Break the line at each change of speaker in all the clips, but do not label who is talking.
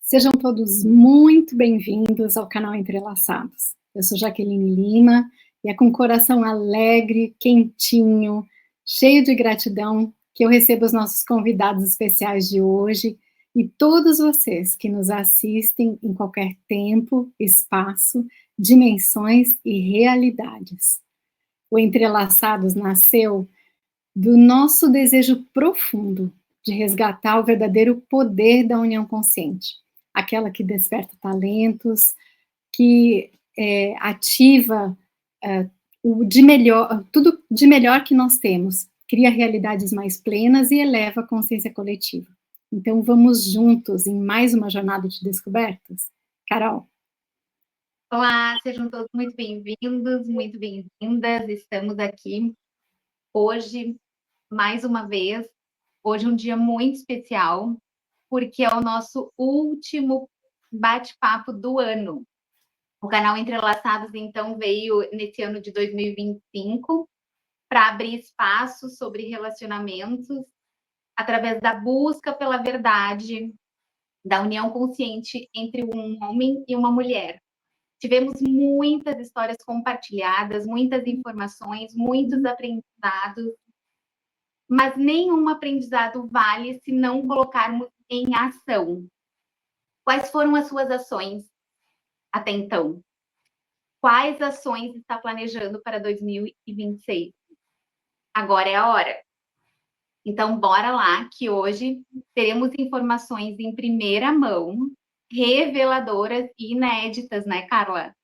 Sejam todos muito bem-vindos ao canal Entrelaçados. Eu sou Jaqueline Lima e é com coração alegre, quentinho, cheio de gratidão que eu recebo os nossos convidados especiais de hoje e todos vocês que nos assistem em qualquer tempo, espaço, dimensões e realidades. O Entrelaçados nasceu do nosso desejo profundo de resgatar o verdadeiro poder da união consciente, aquela que desperta talentos, que ativa o de melhor, tudo de melhor que nós temos, cria realidades mais plenas e eleva a consciência coletiva. Então vamos juntos em mais uma jornada de descobertas? Carol?
Olá, sejam todos muito bem-vindos, muito bem-vindas. Estamos aqui hoje, mais uma vez, hoje um dia muito especial, porque é o nosso último bate-papo do ano. O canal Entrelaçados, então, veio nesse ano de 2025 para abrir espaço sobre relacionamentos através da busca pela verdade, da união consciente entre um homem e uma mulher. Tivemos muitas histórias compartilhadas, muitas informações, muitos aprendizados, mas nenhum aprendizado vale se não colocarmos em ação. Quais foram as suas ações até então? Quais ações está planejando para 2026? Agora é a hora. Então, bora lá, que hoje teremos informações em primeira mão, reveladoras e inéditas, né, Carla?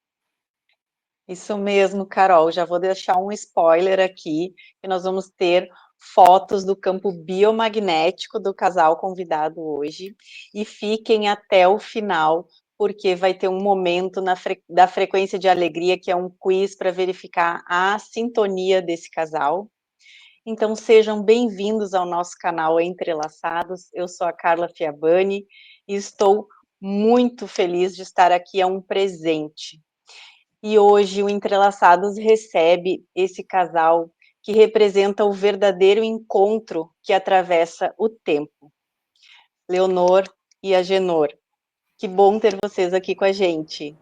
Isso mesmo, Carol. Já vou deixar um spoiler aqui, que nós vamos ter fotos do campo biomagnético do casal convidado hoje. E fiquem até o final, porque vai ter um momento da frequência de alegria, que é um quiz para verificar a sintonia desse casal. Então, sejam bem-vindos ao nosso canal Entrelaçados. Eu sou a Carla Fiabani e estou muito feliz de estar aqui. É um presente. E hoje o Entrelaçados recebe esse casal que representa o verdadeiro encontro que atravessa o tempo. Leonor e Agenor. Que bom ter vocês aqui com a gente.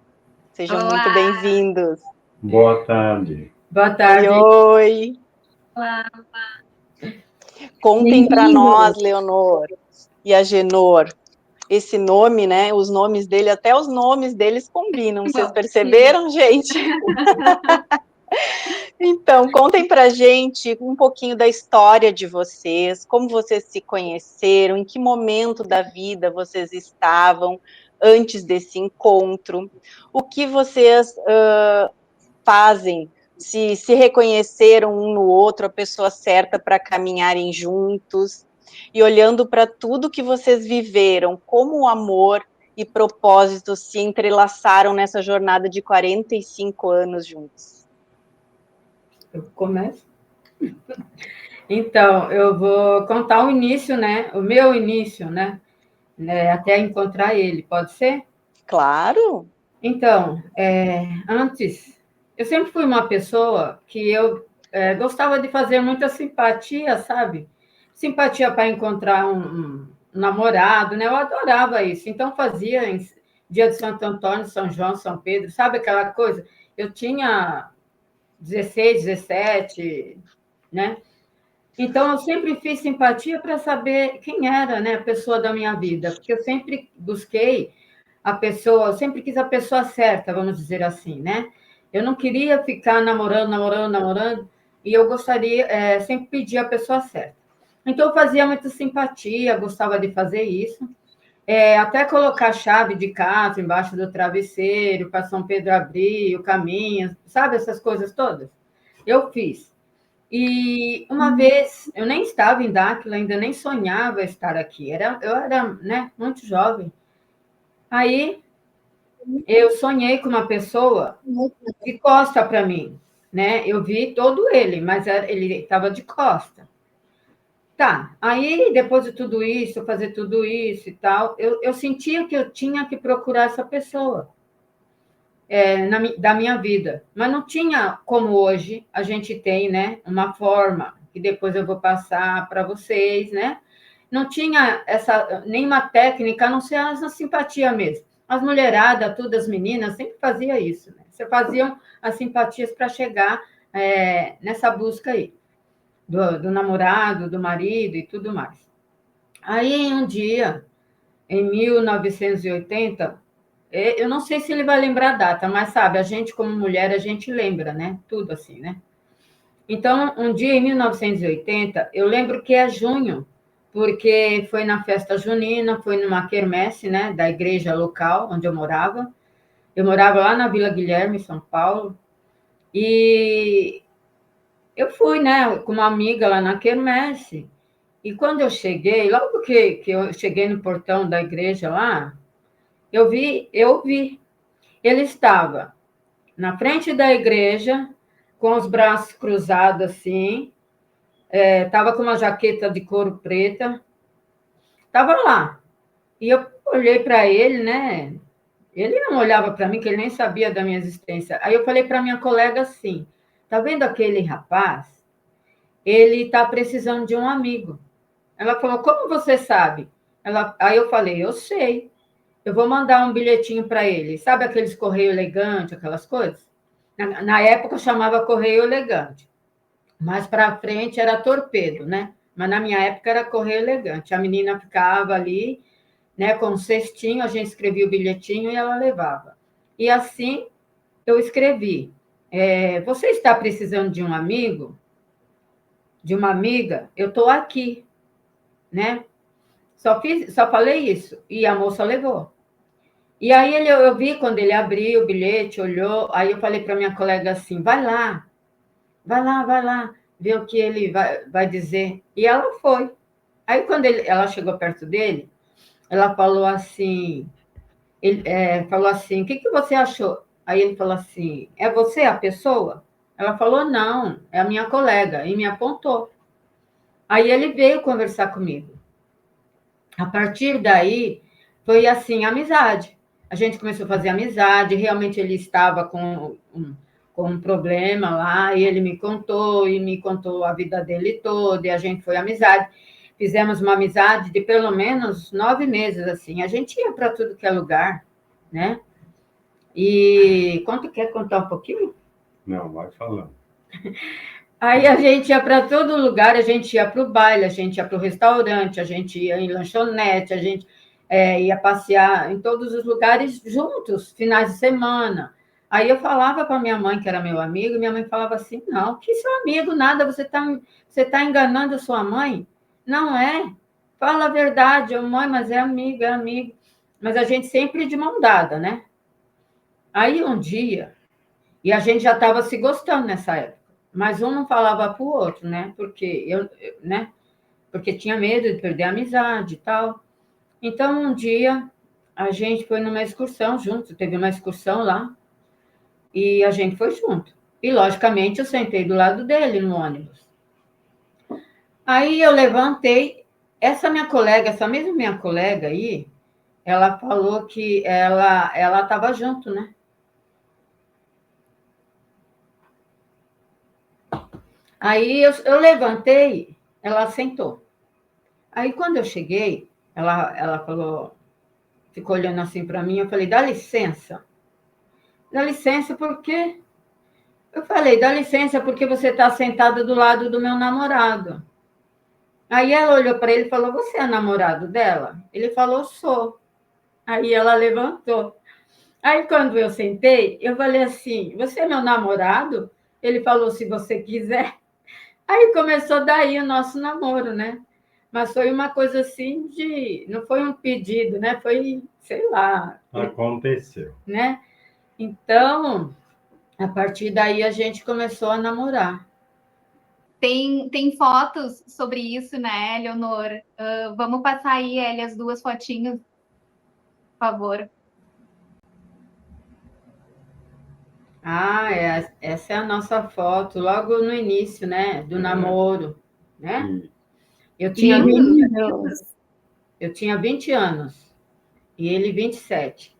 Sejam
Olá.
Muito bem-vindos.
Boa tarde.
Boa tarde.
Oi.
Olá.
Contem para nós, Leonor e Agenor, esse nome, né? Os nomes dele, até os nomes deles combinam. Vocês perceberam, gente? Então, contem pra gente um pouquinho da história de vocês, como vocês se conheceram, em que momento da vida vocês estavam antes desse encontro, o que vocês fazem, se reconheceram um no outro, a pessoa certa para caminharem juntos, e olhando para tudo que vocês viveram, como o amor e propósito se entrelaçaram nessa jornada de 45 anos juntos.
Eu começo? Então, eu vou contar o início, né? O meu início, né? Até encontrar ele, pode ser?
Claro!
Então, antes, eu sempre fui uma pessoa que eu gostava de fazer muita simpatia, sabe? Simpatia para encontrar um namorado, né? Eu adorava isso. Então, fazia em dia de Santo Antônio, São João, São Pedro, sabe aquela coisa? Eu tinha 16, 17, né? Então, eu sempre fiz simpatia para saber quem era, né, a pessoa da minha vida, porque eu sempre busquei a pessoa, eu sempre quis a pessoa certa, vamos dizer assim, né? Eu não queria ficar namorando, e eu gostaria, sempre pedir a pessoa certa. Então, eu fazia muita simpatia, gostava de fazer isso, até colocar a chave de casa embaixo do travesseiro, para São Pedro abrir o caminho, sabe essas coisas todas? Eu fiz. E uma vez, eu nem estava em Dáquila, ainda nem sonhava estar aqui. Eu era, né, muito jovem. Aí, eu sonhei com uma pessoa de costa para mim, né? Eu vi todo ele, mas ele estava de costa. Tá, aí depois de tudo isso, fazer tudo isso e tal, eu sentia que eu tinha que procurar essa pessoa da minha vida, mas não tinha como hoje a gente tem, né, uma forma que depois eu vou passar para vocês, né? não tinha nenhuma técnica, a não ser a simpatia mesmo. As mulheradas, todas as meninas, sempre fazia isso, né? Você faziam as simpatias para chegar nessa busca aí, do namorado, do marido e tudo mais. Aí, um dia, em 1980, eu não sei se ele vai lembrar a data, mas sabe, a gente como mulher, a gente lembra, né? Tudo assim, né? Então, um dia em 1980, eu lembro que é junho, porque foi na festa junina, foi numa quermesse, né, da igreja local onde eu morava. Eu morava lá na Vila Guilherme, São Paulo, e eu fui, né, com uma amiga lá na quermesse. E quando eu cheguei, logo que eu cheguei no portão da igreja lá, eu vi, ele estava na frente da igreja, com os braços cruzados assim, estava com uma jaqueta de couro preta, estava lá. E eu olhei para ele, né? Ele não olhava para mim, que ele nem sabia da minha existência. Aí eu falei para minha colega assim: tá vendo aquele rapaz? Ele está precisando de um amigo. Ela falou: como você sabe? Aí eu falei: eu sei. Eu vou mandar um bilhetinho para ele. Sabe aqueles correio elegante, aquelas coisas? Na época eu chamava correio elegante. Mais para frente era torpedo, né? Mas na minha época era correio elegante. A menina ficava ali, né, com um cestinho, a gente escrevia o bilhetinho e ela levava. E assim eu escrevi: você está precisando de um amigo? De uma amiga? Eu estou aqui, né? Só falei isso. E a moça levou. E aí eu vi quando ele abriu o bilhete, olhou, aí eu falei para minha colega assim: vai lá, ver o que ele vai dizer. E ela foi. Aí quando ela chegou perto dele, ela falou assim, o que você achou? Aí ele falou assim: é você a pessoa? Ela falou: não, é a minha colega, e me apontou. Aí ele veio conversar comigo. A partir daí, foi assim, amizade. A gente começou a fazer amizade, realmente ele estava com um problema lá, e ele me contou a vida dele toda, e a gente foi amizade. Fizemos uma amizade de pelo menos 9 meses, assim. A gente ia para tudo que é lugar, né? E quer contar um pouquinho?
Não, vai falando.
Aí a gente ia para todo lugar, a gente ia para o baile, a gente ia para o restaurante, a gente ia em lanchonete, a gente ia passear em todos os lugares juntos, finais de semana. Aí eu falava para minha mãe, que era meu amigo, e minha mãe falava assim: não, que seu amigo, nada, você tá enganando a sua mãe? Não é? Fala a verdade, mãe, mas é amigo, é amigo. Mas a gente sempre de mão dada, né? Aí um dia, e a gente já estava se gostando nessa época, mas um não falava para o outro, né? Porque tinha medo de perder a amizade e tal. Então, um dia, a gente foi numa excursão junto, teve uma excursão lá, e a gente foi junto. E, logicamente, eu sentei do lado dele no ônibus. Aí eu levantei, essa mesma minha colega aí, ela falou que ela estava junto, né? Aí eu levantei, ela sentou. Aí, quando eu cheguei, ela falou, ficou olhando assim para mim, eu falei: dá licença. Dá licença por quê? Eu falei: dá licença porque você está sentada do lado do meu namorado. Aí ela olhou para ele e falou: você é namorado dela? Ele falou: sou. Aí ela levantou. Aí, quando eu sentei, eu falei assim: você é meu namorado? Ele falou: se você quiser. Aí começou daí o nosso namoro, né? Mas foi uma coisa assim não foi um pedido, né? Foi, sei lá.
Aconteceu.
Né? Então, a partir daí a gente começou a namorar.
Tem fotos sobre isso, né, Leonor? Vamos passar aí, Eli, as 2 fotinhos, por favor.
Essa é a nossa foto, logo no início, né? Do namoro, né? Eu tinha 20 anos e ele 27.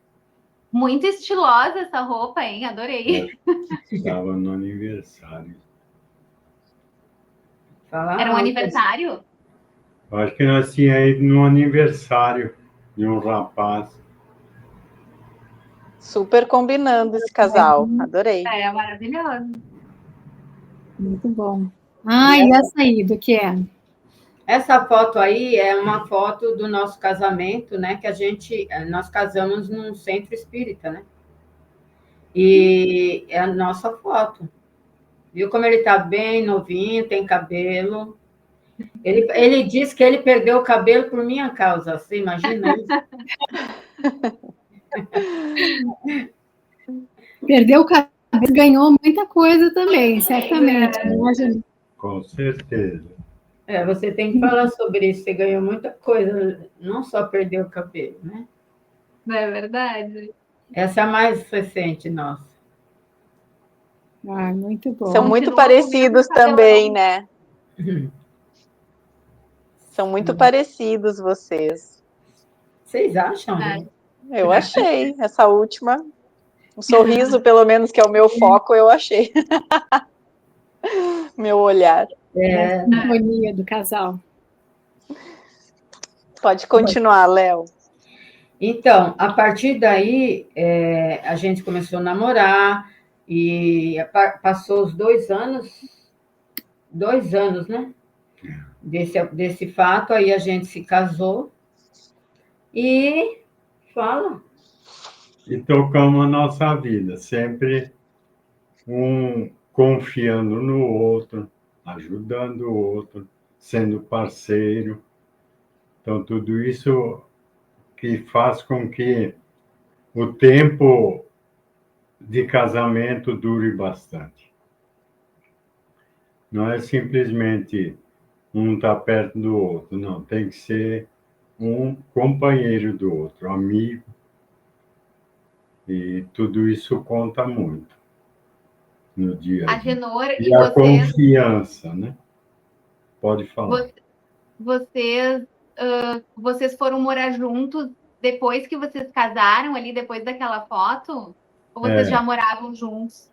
Muito estilosa essa roupa, hein? Adorei.
Estava no aniversário.
Fala
Era um
alto.
aniversário?
Eu acho que nós tínhamos ido no aniversário de um rapaz.
Super combinando esse casal. Adorei.
É maravilhoso.
Muito bom. Ah, e essa aí, do que é?
Essa foto aí é uma foto do nosso casamento, né? Que nós casamos num centro espírita, né? E é a nossa foto. Viu como ele está bem novinho, tem cabelo. Ele diz que ele perdeu o cabelo por minha causa. Você imagina isso?
Perdeu o cabelo, ganhou muita coisa também, certamente. Imagina.
Com certeza.
Você tem que falar sobre isso. Você ganhou muita coisa, não só perdeu o cabelo, né?
Não é verdade?
Essa é a mais recente nossa.
Ah, muito bom.
São muito
Continua
parecidos
comendo
também, né? São muito parecidos vocês.
Vocês acham?
É.
Eu achei. Essa última, um sorriso, pelo menos, que é o meu foco, eu achei. Meu olhar.
A sintonia do casal.
Pode continuar, Léo.
Então, a partir daí, a gente começou a namorar e passou os 2 anos, né? Desse fato, aí a gente se casou e fala.
E tocamos a nossa vida, sempre um confiando no outro, ajudando o outro, sendo parceiro. Então, tudo isso que faz com que o tempo de casamento dure bastante. Não é simplesmente um estar perto do outro, não. Tem que ser um companheiro do outro, amigo. E tudo isso conta muito no dia a
A
dia.
Genor
E
e
a
vocês,
confiança, né? Pode falar.
vocês foram morar juntos depois que vocês casaram ali, depois daquela foto? Ou vocês já moravam juntos?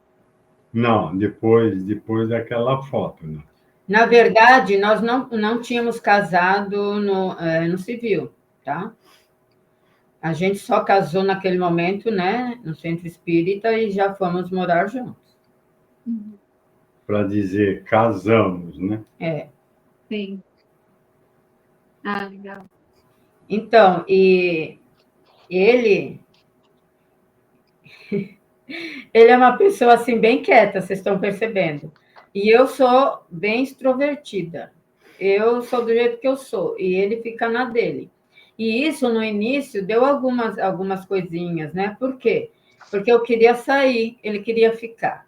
Não, depois daquela foto, né?
Na verdade, nós não tínhamos casado no civil, tá? A gente só casou naquele momento, né, no centro espírita e já fomos morar juntos.
Para dizer casamos, né?
Sim. Ah, legal.
Então, e ele é uma pessoa assim bem quieta, vocês estão percebendo. E eu sou bem extrovertida. Eu sou do jeito que eu sou e ele fica na dele. E isso no início deu algumas coisinhas, né? Por quê? Porque eu queria sair, ele queria ficar.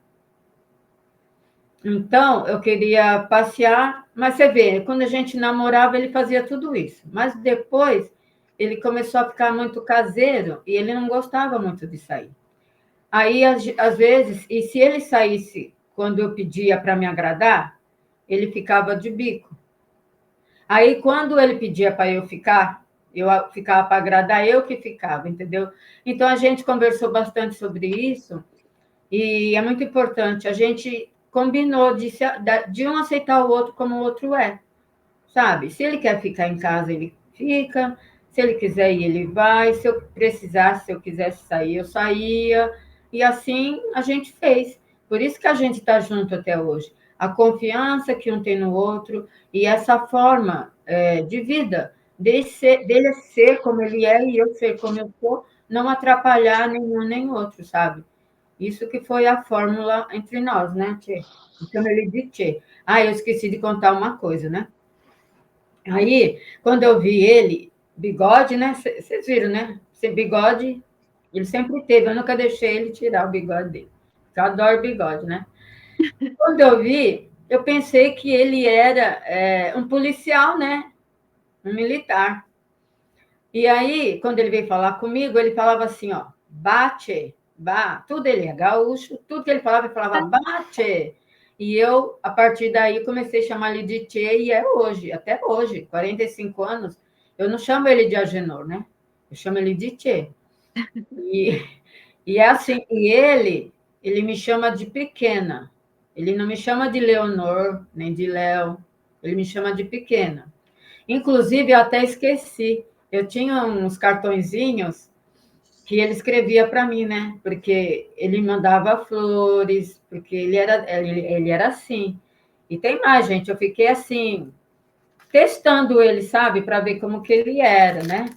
Então, eu queria passear, mas você vê, quando a gente namorava, ele fazia tudo isso. Mas depois, ele começou a ficar muito caseiro e ele não gostava muito de sair. Aí, às vezes, e se ele saísse quando eu pedia para me agradar, ele ficava de bico. Aí, quando ele pedia para eu ficava para agradar, eu que ficava, entendeu? Então, a gente conversou bastante sobre isso e é muito importante. A gente combinou de um aceitar o outro como o outro é, sabe? Se ele quer ficar em casa, ele fica. Se ele quiser ir, ele vai. Se eu precisasse, se eu quisesse sair, eu saía. E assim a gente fez. Por isso que a gente está junto até hoje. A confiança que um tem no outro e essa forma de vida, dele ser como ele é e eu ser como eu sou, não atrapalhar nenhum nem outro, sabe? Isso que foi a fórmula entre nós, né, Tchê? Então, ele de Tchê. Eu esqueci de contar uma coisa, né? Aí, quando eu vi ele, bigode, né? Vocês viram, né? Esse bigode, ele sempre teve, eu nunca deixei ele tirar o bigode dele. Eu adoro bigode, né? Quando eu vi, eu pensei que ele era um policial, né? Um militar. E aí, quando ele veio falar comigo, ele falava assim, ó, bate, tudo ele é gaúcho, tudo que ele falava bate. E eu, a partir daí, comecei a chamar ele de Tchê, e é hoje, até hoje, 45 anos, eu não chamo ele de Agenor, né? Eu chamo ele de Tchê. E é assim, e ele me chama de pequena. Ele não me chama de Leonor, nem de Léo, ele me chama de pequena. Inclusive, eu até esqueci. Eu tinha uns cartõezinhos que ele escrevia para mim, né? Porque ele mandava flores, porque ele era assim. E tem mais, gente, eu fiquei assim, testando ele, sabe? Para ver como que ele era, né?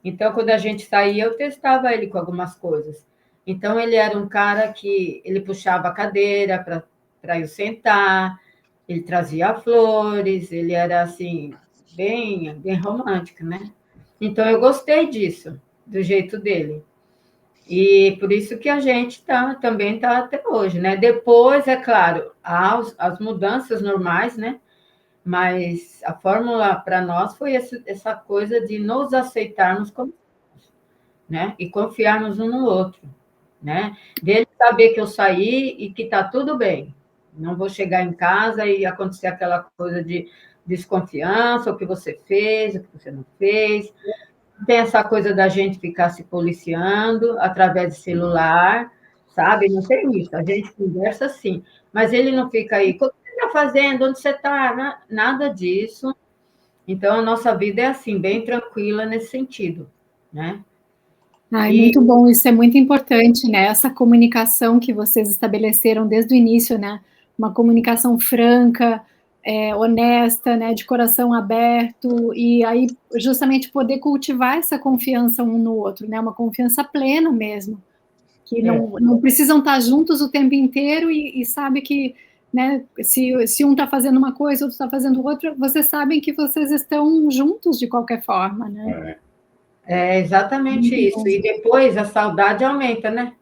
Então, quando a gente saía, eu testava ele com algumas coisas. Então, ele era um cara que ele puxava a cadeira para eu sentar, ele trazia flores, ele era assim, bem romântico, né? Então, eu gostei disso, do jeito dele. E por isso que a gente também está até hoje, né? Depois, é claro, há as mudanças normais, né? Mas a fórmula para nós foi essa coisa de nos aceitarmos como, né? E confiarmos um no outro, né? Dele saber que eu saí e que está tudo bem. Não vou chegar em casa e acontecer aquela coisa de desconfiança, o que você fez, o que você não fez. Tem essa coisa da gente ficar se policiando através de celular, sabe? Não tem isso, a gente conversa assim, mas ele não fica aí, o que você está fazendo? Onde você está? Nada disso. Então, a nossa vida é assim, bem tranquila nesse sentido, né?
Ai, muito bom, isso é muito importante, né? Essa comunicação que vocês estabeleceram desde o início, né? Uma comunicação franca, honesta, né? De coração aberto, e aí justamente poder cultivar essa confiança um no outro, né? Uma confiança plena mesmo, que não precisam estar juntos o tempo inteiro e sabe que, né? Se um está fazendo uma coisa, outro está fazendo outra, vocês sabem que vocês estão juntos de qualquer forma, né?
É exatamente isso. E depois a saudade aumenta, né?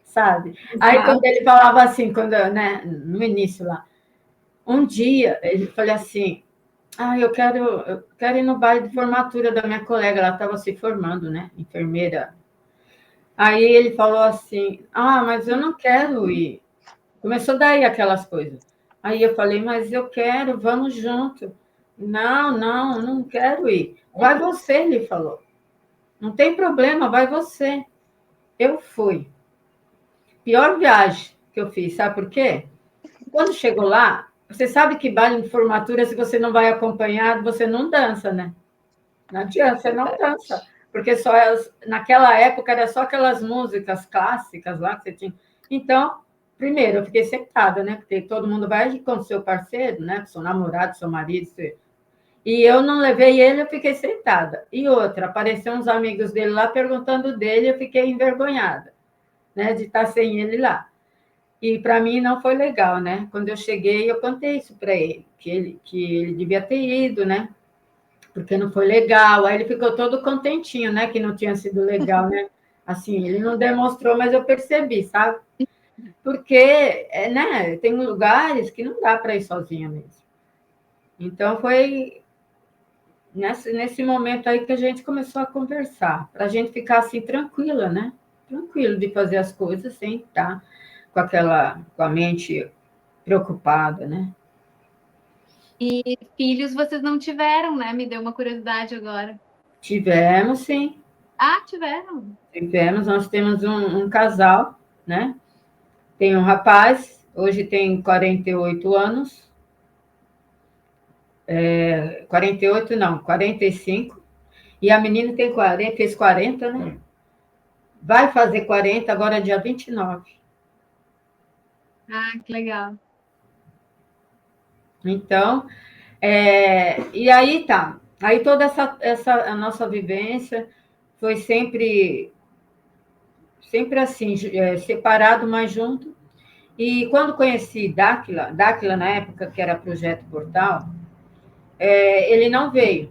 Sabe? Aí, quando ele falava assim, né, no início lá, um dia, ele falou assim, eu quero ir no baile de formatura da minha colega, ela estava se formando, né, enfermeira. Aí ele falou assim, mas eu não quero ir. Começou daí aquelas coisas. Aí eu falei, mas eu quero, vamos junto. Não quero ir. Vai você, ele falou. Não tem problema, vai você. Eu fui. Pior viagem que eu fiz, sabe por quê? Quando chegou lá, você sabe que baile de formatura, se você não vai acompanhado, você não dança, né? Não adianta, você não dança. Porque naquela época era só aquelas músicas clássicas lá que você tinha. Então, primeiro, eu fiquei sentada, né? Porque todo mundo vai com o seu parceiro, né? Seu namorado, seu marido. E eu não levei ele, eu fiquei sentada. E outra, apareceram uns amigos dele lá perguntando dele, eu fiquei envergonhada, né? De estar sem ele lá. E para mim não foi legal, né? Quando eu cheguei, eu contei isso para ele, que ele devia ter ido, né? Porque não foi legal. Aí ele ficou todo contentinho, né? Que não tinha sido legal, né? Assim, ele não demonstrou, mas eu percebi, sabe? Porque, né? Tem lugares que não dá para ir sozinha mesmo. Então foi nesse momento aí que a gente começou a conversar, para a gente ficar assim tranquila, né? Tranquilo de fazer as coisas sem estar com a mente preocupada, né?
E filhos vocês não tiveram, né? Me deu uma curiosidade agora.
Tivemos, sim.
Tiveram.
Tivemos, nós temos um casal, né? Tem um rapaz, hoje tem 48 anos. 48 não, 45. E a menina fez 40, né? Vai fazer 40 agora, dia 29.
Que legal.
Então, e aí tá. Aí toda a nossa vivência foi sempre assim, separado, mas junto. E quando conheci Dáquila na época, que era Projeto Portal, ele não veio,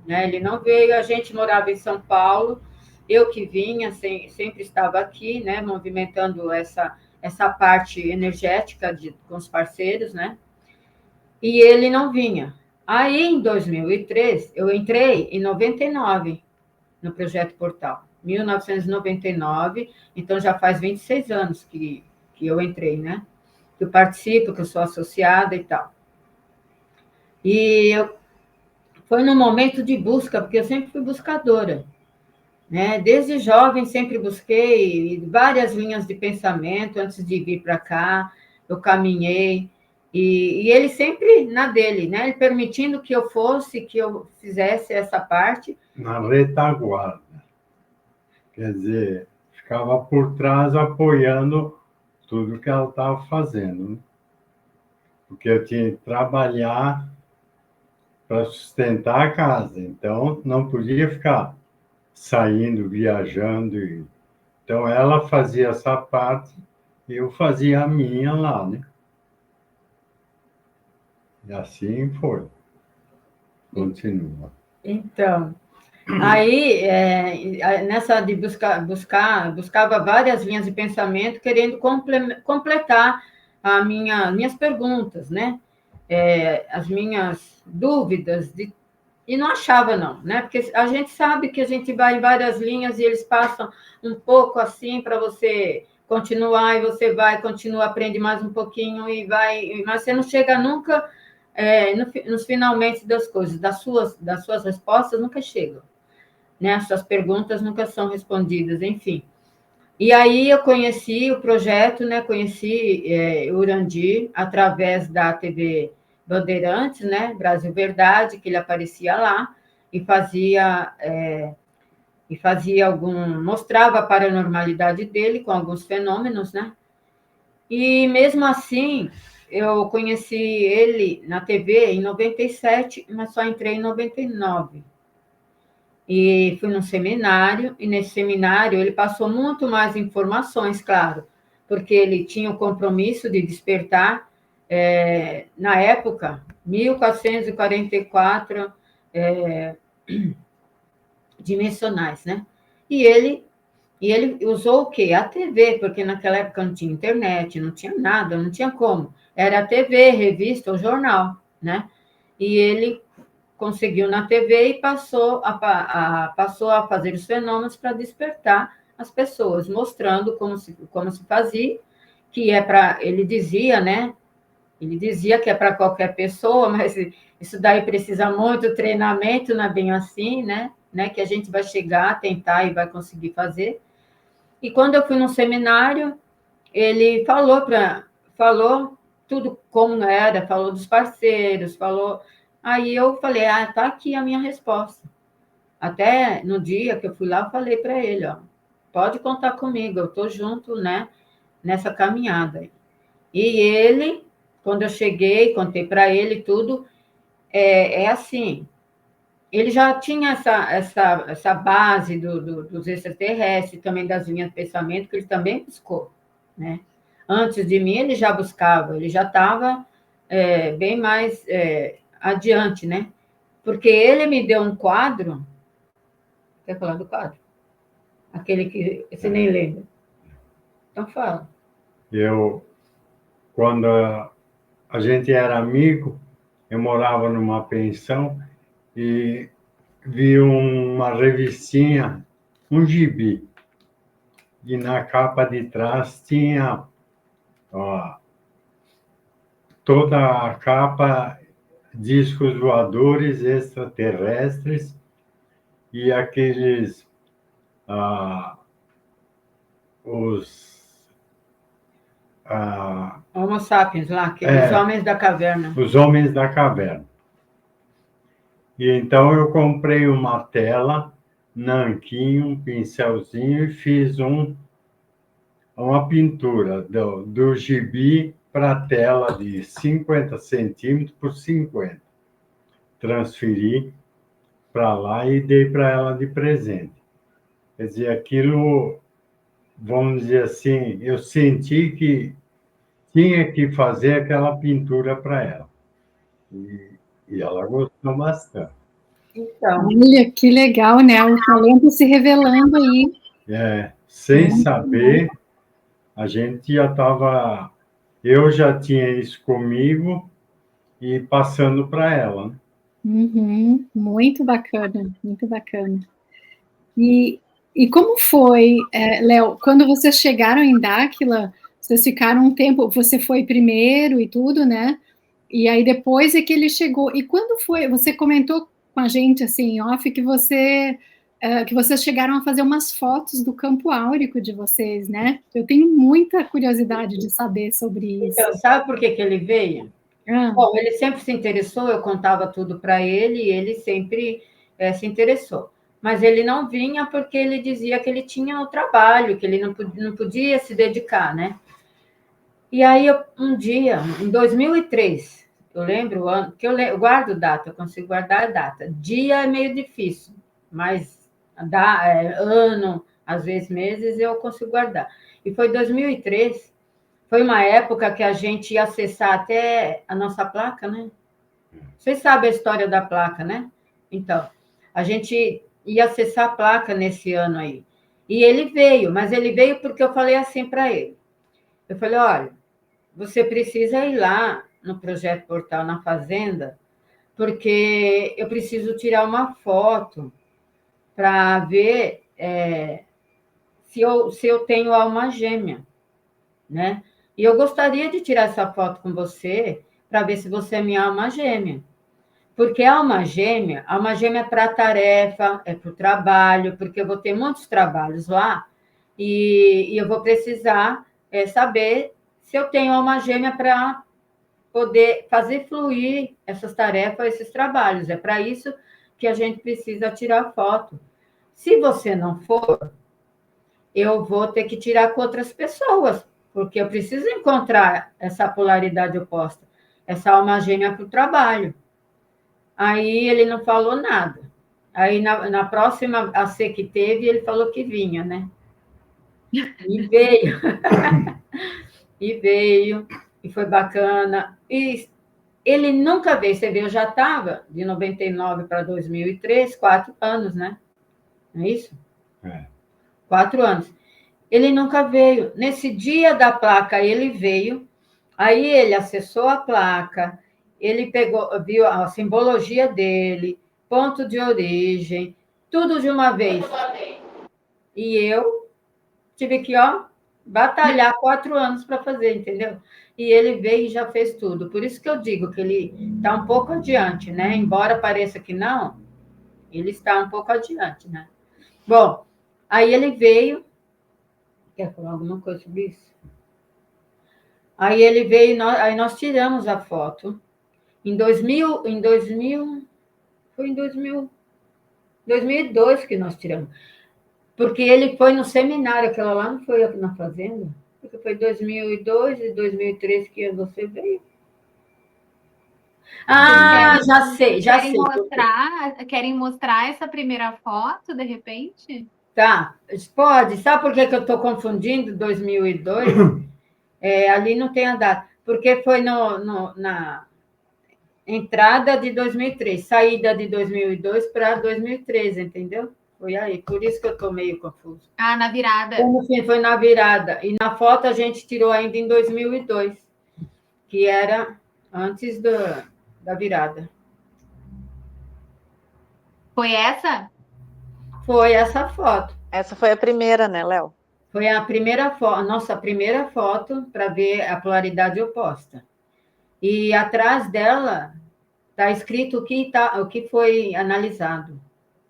né? Ele não veio, a gente morava em São Paulo, eu que vinha, sempre estava aqui, né? Movimentando essa parte energética com os parceiros, né? E ele não vinha. Aí, em 2003, eu entrei em 99 no Projeto Portal, 1999, então já faz 26 anos que eu entrei, né? Que eu participo, que eu sou associada e tal. E foi num momento de busca, porque eu sempre fui buscadora, né? Desde jovem sempre busquei várias linhas de pensamento antes de vir para cá, eu caminhei, E ele sempre na dele, né? Ele permitindo que eu fosse, que eu fizesse essa parte.
Na retaguarda. Quer dizer, ficava por trás apoiando tudo que ela estava fazendo, né? Porque eu tinha que trabalhar para sustentar a casa, então não podia ficar saindo, viajando. Então ela fazia essa parte e eu fazia a minha lá, né? E assim foi. Continua.
Então, aí, nessa de buscava várias linhas de pensamento, querendo completar minhas perguntas, né? As minhas dúvidas, e não achava, não, né? Porque a gente sabe que a gente vai em várias linhas e eles passam um pouco assim para você continuar, e você vai, continua, aprende mais um pouquinho e vai, mas você não chega nunca nos finalmente das coisas, das suas respostas nunca chegam, né? As suas perguntas nunca são respondidas, enfim. E aí eu conheci o projeto, né? Conheci o Urandir através da TV Bandeirantes, né? Brasil Verdade, que ele aparecia lá e mostrava a paranormalidade dele com alguns fenômenos, né? E mesmo assim, eu conheci ele na TV em 97, mas só entrei em 99. E fui num seminário, e nesse seminário ele passou muito mais informações, claro, porque ele tinha o compromisso de despertar, na época, 1444 dimensionais, né? E ele usou o quê? A TV, porque naquela época não tinha internet, não tinha nada, não tinha como. Era a TV, revista ou jornal, né? E ele conseguiu na TV e passou a fazer os fenômenos para despertar as pessoas, mostrando como se fazia, que ele dizia, né? Ele dizia que é para qualquer pessoa, mas isso daí precisa muito treinamento, não é bem assim, né? Que a gente vai chegar, tentar e vai conseguir fazer. E quando eu fui no seminário, ele falou tudo como era, falou dos parceiros, falou. Aí eu falei, tá aqui a minha resposta. Até no dia que eu fui lá, eu falei para ele, ó, pode contar comigo, eu estou junto, né, nessa caminhada. E ele, quando eu cheguei, contei para ele tudo, assim, ele já tinha essa base dos extraterrestres, também das linhas de pensamento, que ele também buscou, né? Antes de mim, ele já buscava, ele já estava bem mais adiante, né? Porque ele me deu um quadro. Quer falar do quadro? Aquele que você nem lembra. Então, fala.
Quando a gente era amigo, eu morava numa pensão e vi uma revistinha, um gibi, e na capa de trás tinha toda a capa, discos voadores extraterrestres e aqueles,
Homo sapiens lá, aqueles homens da caverna.
Os homens da caverna. E então eu comprei uma tela, nanquim, um pincelzinho e fiz uma pintura do gibi para a tela de 50 centímetros por 50. Transferi para lá e dei para ela de presente. Quer dizer, aquilo, vamos dizer assim, eu senti que tinha que fazer aquela pintura para ela. E ela gostou bastante.
Então, olha, que legal, né? O talento se revelando aí.
Sem saber, a gente já estava... Eu já tinha isso comigo e passando para ela, né?
Uhum, muito bacana, muito bacana. E como foi, Léo, quando vocês chegaram em Dáquila, vocês ficaram um tempo, você foi primeiro e tudo, né? E aí depois é que ele chegou. E quando foi? Você comentou com a gente, assim, off, que vocês chegaram a fazer umas fotos do campo áurico de vocês, né? Eu tenho muita curiosidade de saber sobre isso.
Então, sabe por que ele veio? Bom, ele sempre se interessou, eu contava tudo para ele e ele sempre se interessou. Mas ele não vinha porque ele dizia que ele tinha o trabalho, que ele não podia se dedicar, né? E aí, um dia, em 2003, eu lembro o ano, que eu guardo data, eu consigo guardar a data. Dia é meio difícil, mas ano, às vezes meses, eu consigo guardar. E foi 2003, foi uma época que a gente ia acessar até a nossa placa, né? Vocês sabem a história da placa, né? Então, a gente ia acessar a placa nesse ano aí. E ele veio, mas ele veio porque eu falei assim para ele. Eu falei, olha, você precisa ir lá no Projeto Portal na Fazenda, porque eu preciso tirar uma foto para ver se eu tenho alma gêmea, né? E eu gostaria de tirar essa foto com você para ver se você é minha alma gêmea. Porque a alma gêmea é para a tarefa, é para o trabalho, porque eu vou ter muitos trabalhos lá e eu vou precisar saber se eu tenho alma gêmea para poder fazer fluir essas tarefas, esses trabalhos. É para isso que a gente precisa tirar foto. Se você não for, eu vou ter que tirar com outras pessoas, porque eu preciso encontrar essa polaridade oposta, essa alma gêmea para o trabalho. Aí ele não falou nada. Aí na próxima AC que teve, ele falou que vinha, né? E veio. E veio, e foi bacana. E ele nunca veio, você vê, eu já estava de 99 para 2003, 4 anos, né? Não é isso? 4 anos. Ele nunca veio. Nesse dia da placa, ele veio, aí ele acessou a placa, ele pegou, viu a simbologia dele, ponto de origem, tudo de uma vez. E eu tive que, batalhar 4 anos para fazer, entendeu? E ele veio e já fez tudo. Por isso que eu digo que ele está um pouco adiante, né? Embora pareça que não, ele está um pouco adiante, né? Bom, aí ele veio. Quer falar alguma coisa sobre isso? Aí ele veio, aí nós tiramos a foto. Em 2000, foi em 2002 que nós tiramos. Porque ele foi no seminário, aquela lá não foi na fazenda, porque foi 2002 e 2003 que você veio. Ah, já sei.
Querem mostrar essa primeira foto, de repente?
Tá, pode. Sabe por que eu estou confundindo 2002? Ali não tem a data. Porque foi na entrada de 2003, saída de 2002 para 2013, entendeu? Foi aí, por isso que eu estou meio confuso.
Ah, na virada.
Foi na virada. E na foto a gente tirou ainda em 2002, que era antes da virada.
Foi essa?
Foi essa foto.
Essa foi a primeira, né, Léo?
Foi a primeira foto, a nossa primeira foto para ver a polaridade oposta. E atrás dela está escrito o que foi analisado.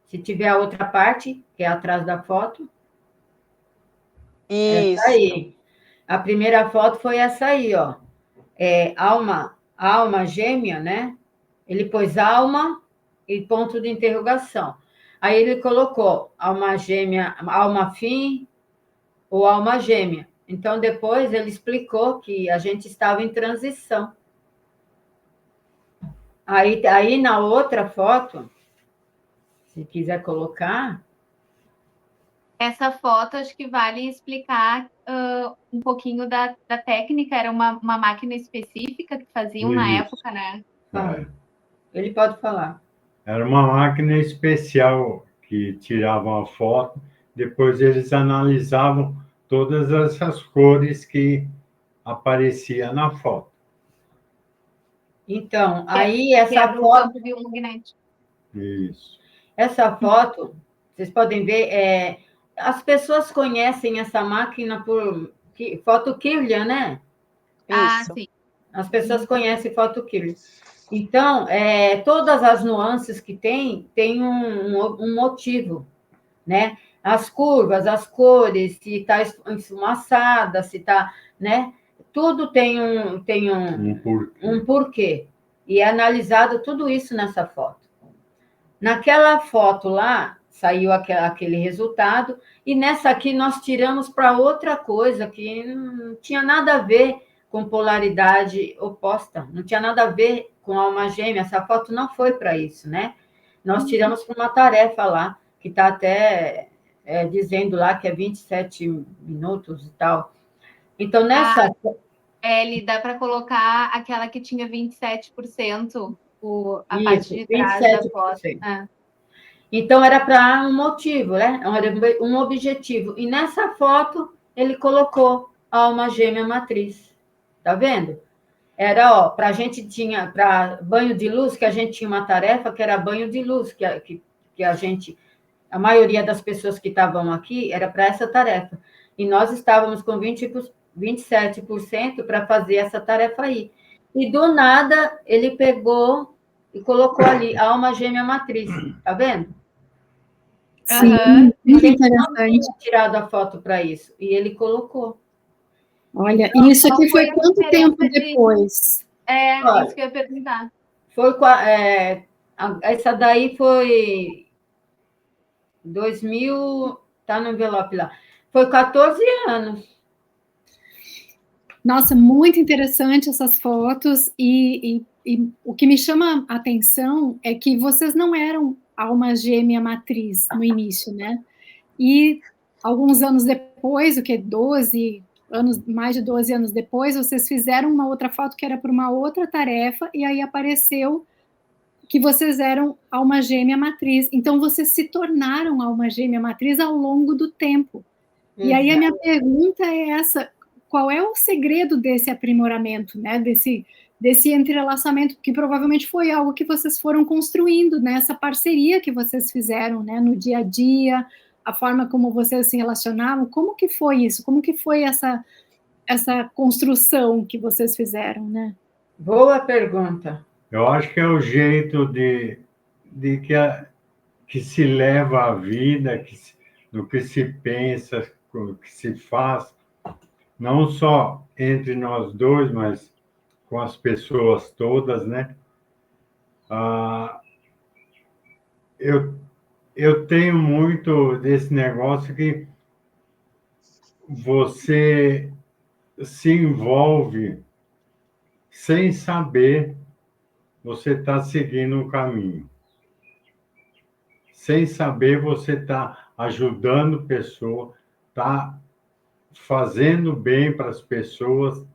Se tiver a outra parte, que é atrás da foto.
Isso.
Essa aí. A primeira foto foi essa aí, ó. Alma gêmea, né? Ele pôs alma e ponto de interrogação. Aí ele colocou alma gêmea, alma fim ou alma gêmea. Então, depois ele explicou que a gente estava em transição. Aí na outra foto, se quiser colocar.
Essa foto, acho que vale explicar um pouquinho da técnica. Era uma máquina específica que faziam na época, né?
Ele pode falar.
Era uma máquina especial que tiravam a foto, depois eles analisavam todas essas cores que apareciam na foto.
Então, aí essa foto...
Isso.
Essa foto, vocês podem ver, as pessoas conhecem essa máquina por foto Kirlian, né?
Isso.
Sim.
As pessoas conhecem foto Kirlian. Então, todas as nuances que tem um motivo, né? As curvas, as cores, se está esfumaçada, se está, né? tudo tem um porquê. E é analisado tudo isso nessa foto. Naquela foto lá, saiu aquele resultado, e nessa aqui nós tiramos para outra coisa, que não tinha nada a ver com polaridade oposta, não tinha nada a ver com alma gêmea, essa foto não foi para isso, né? Nós tiramos para uma tarefa lá, que está até dizendo lá que é 27 minutos e tal. Então, nessa...
Ele dá para colocar aquela que tinha 27%, a
isso,
parte de trás 27%. Da foto.
Então, era para um motivo, né? Era um objetivo. E nessa foto, ele colocou a alma gêmea matriz. Tá vendo? Era, para a gente tinha, para banho de luz, que a gente tinha uma tarefa que era banho de luz, que a gente, a maioria das pessoas que estavam aqui, era para essa tarefa. E nós estávamos com 27% para fazer essa tarefa aí. E, do nada, ele pegou e colocou ali a alma gêmea matriz. Tá vendo?
Sim, muito interessante.
Não tinha tirado a foto para isso. E ele colocou.
Olha, então, isso aqui foi quanto tempo depois?
Olha, isso que eu ia perguntar.
Essa daí foi 2000, tá no envelope lá. Foi 14 anos.
Nossa, muito interessante essas fotos, e o que me chama a atenção é que vocês não eram alma gêmea matriz no início, né? E alguns anos depois, mais de 12 anos depois, vocês fizeram uma outra foto que era para uma outra tarefa, e aí apareceu que vocês eram alma gêmea matriz. Então, vocês se tornaram alma gêmea matriz ao longo do tempo. Exato. E aí a minha pergunta é essa: qual é o segredo desse aprimoramento, né? Desse entrelaçamento, que provavelmente foi algo que vocês foram construindo, né? Essa parceria que vocês fizeram, né? No dia a dia, a forma como vocês se relacionavam. Como que foi isso? Como que foi essa construção que vocês fizeram, né?
Boa pergunta.
Eu acho que é o jeito que se leva a vida, no que se pensa, o que se faz, não só entre nós dois, mas com as pessoas todas, né? Eu tenho muito desse negócio que você se envolve sem saber, você está seguindo um caminho. Sem saber, você está ajudando pessoas, está fazendo bem para as pessoas,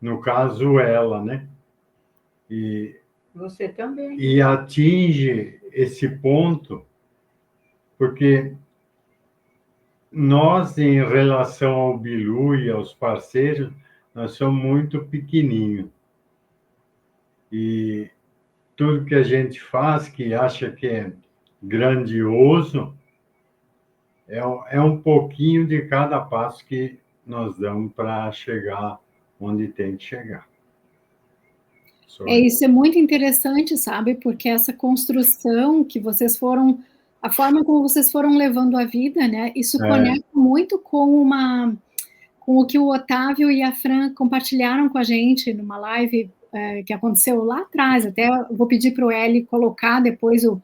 no caso ela, né? E
você também.
E atinge esse ponto, porque nós, em relação ao Bilu e aos parceiros, nós somos muito pequenininhos. E tudo que a gente faz, que acha que é grandioso, é um pouquinho de cada passo que nós damos para chegar onde tem que chegar.
Isso é muito interessante, sabe? Porque essa construção que vocês foram, a forma como vocês foram levando a vida, né? Isso conecta muito com o que o Otávio e a Fran compartilharam com a gente numa live que aconteceu lá atrás. Até vou pedir para o Eli colocar depois o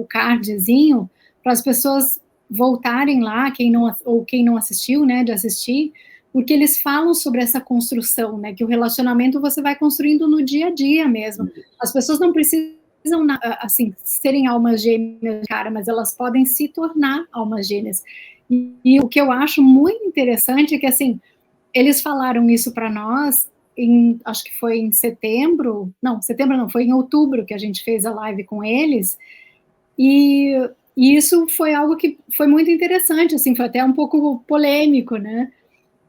cardzinho para as pessoas voltarem lá, quem não assistiu, né? De assistir. Porque eles falam sobre essa construção, né? Que o relacionamento você vai construindo no dia a dia mesmo. As pessoas não precisam, assim, serem almas gêmeas, cara, mas elas podem se tornar almas gêmeas. E o que eu acho muito interessante é que, assim, eles falaram isso para nós, acho que foi em setembro não, foi em outubro que a gente fez a live com eles, e isso foi algo que foi muito interessante, assim, foi até um pouco polêmico, né?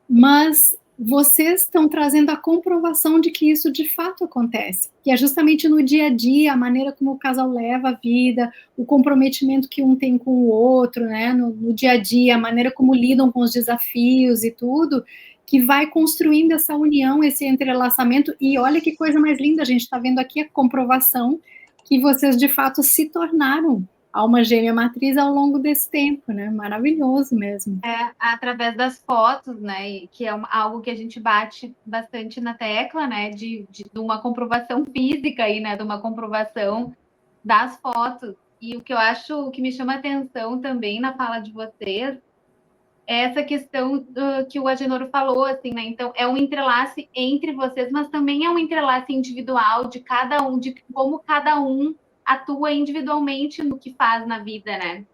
Mas vocês estão trazendo a comprovação de que isso de fato acontece, que é justamente no dia a dia, a maneira como o casal leva a vida, o comprometimento que um tem com o outro, né, no dia a dia, a maneira como lidam com os desafios e tudo, que vai construindo essa união, esse entrelaçamento. E olha que coisa mais linda, a gente está vendo aqui a comprovação que vocês de fato se tornaram alma gêmea matriz ao longo desse tempo, né? Maravilhoso mesmo.
Através das fotos, né? E que é algo que a gente bate bastante na tecla, né? De uma comprovação física aí, né? De uma comprovação das fotos. E o que eu acho que me chama atenção também na fala de vocês é essa questão que o Agenor falou, assim, né? Então, é um entrelace entre vocês, mas também é um entrelace individual de cada um, de como cada um atua individualmente no que faz na vida, né?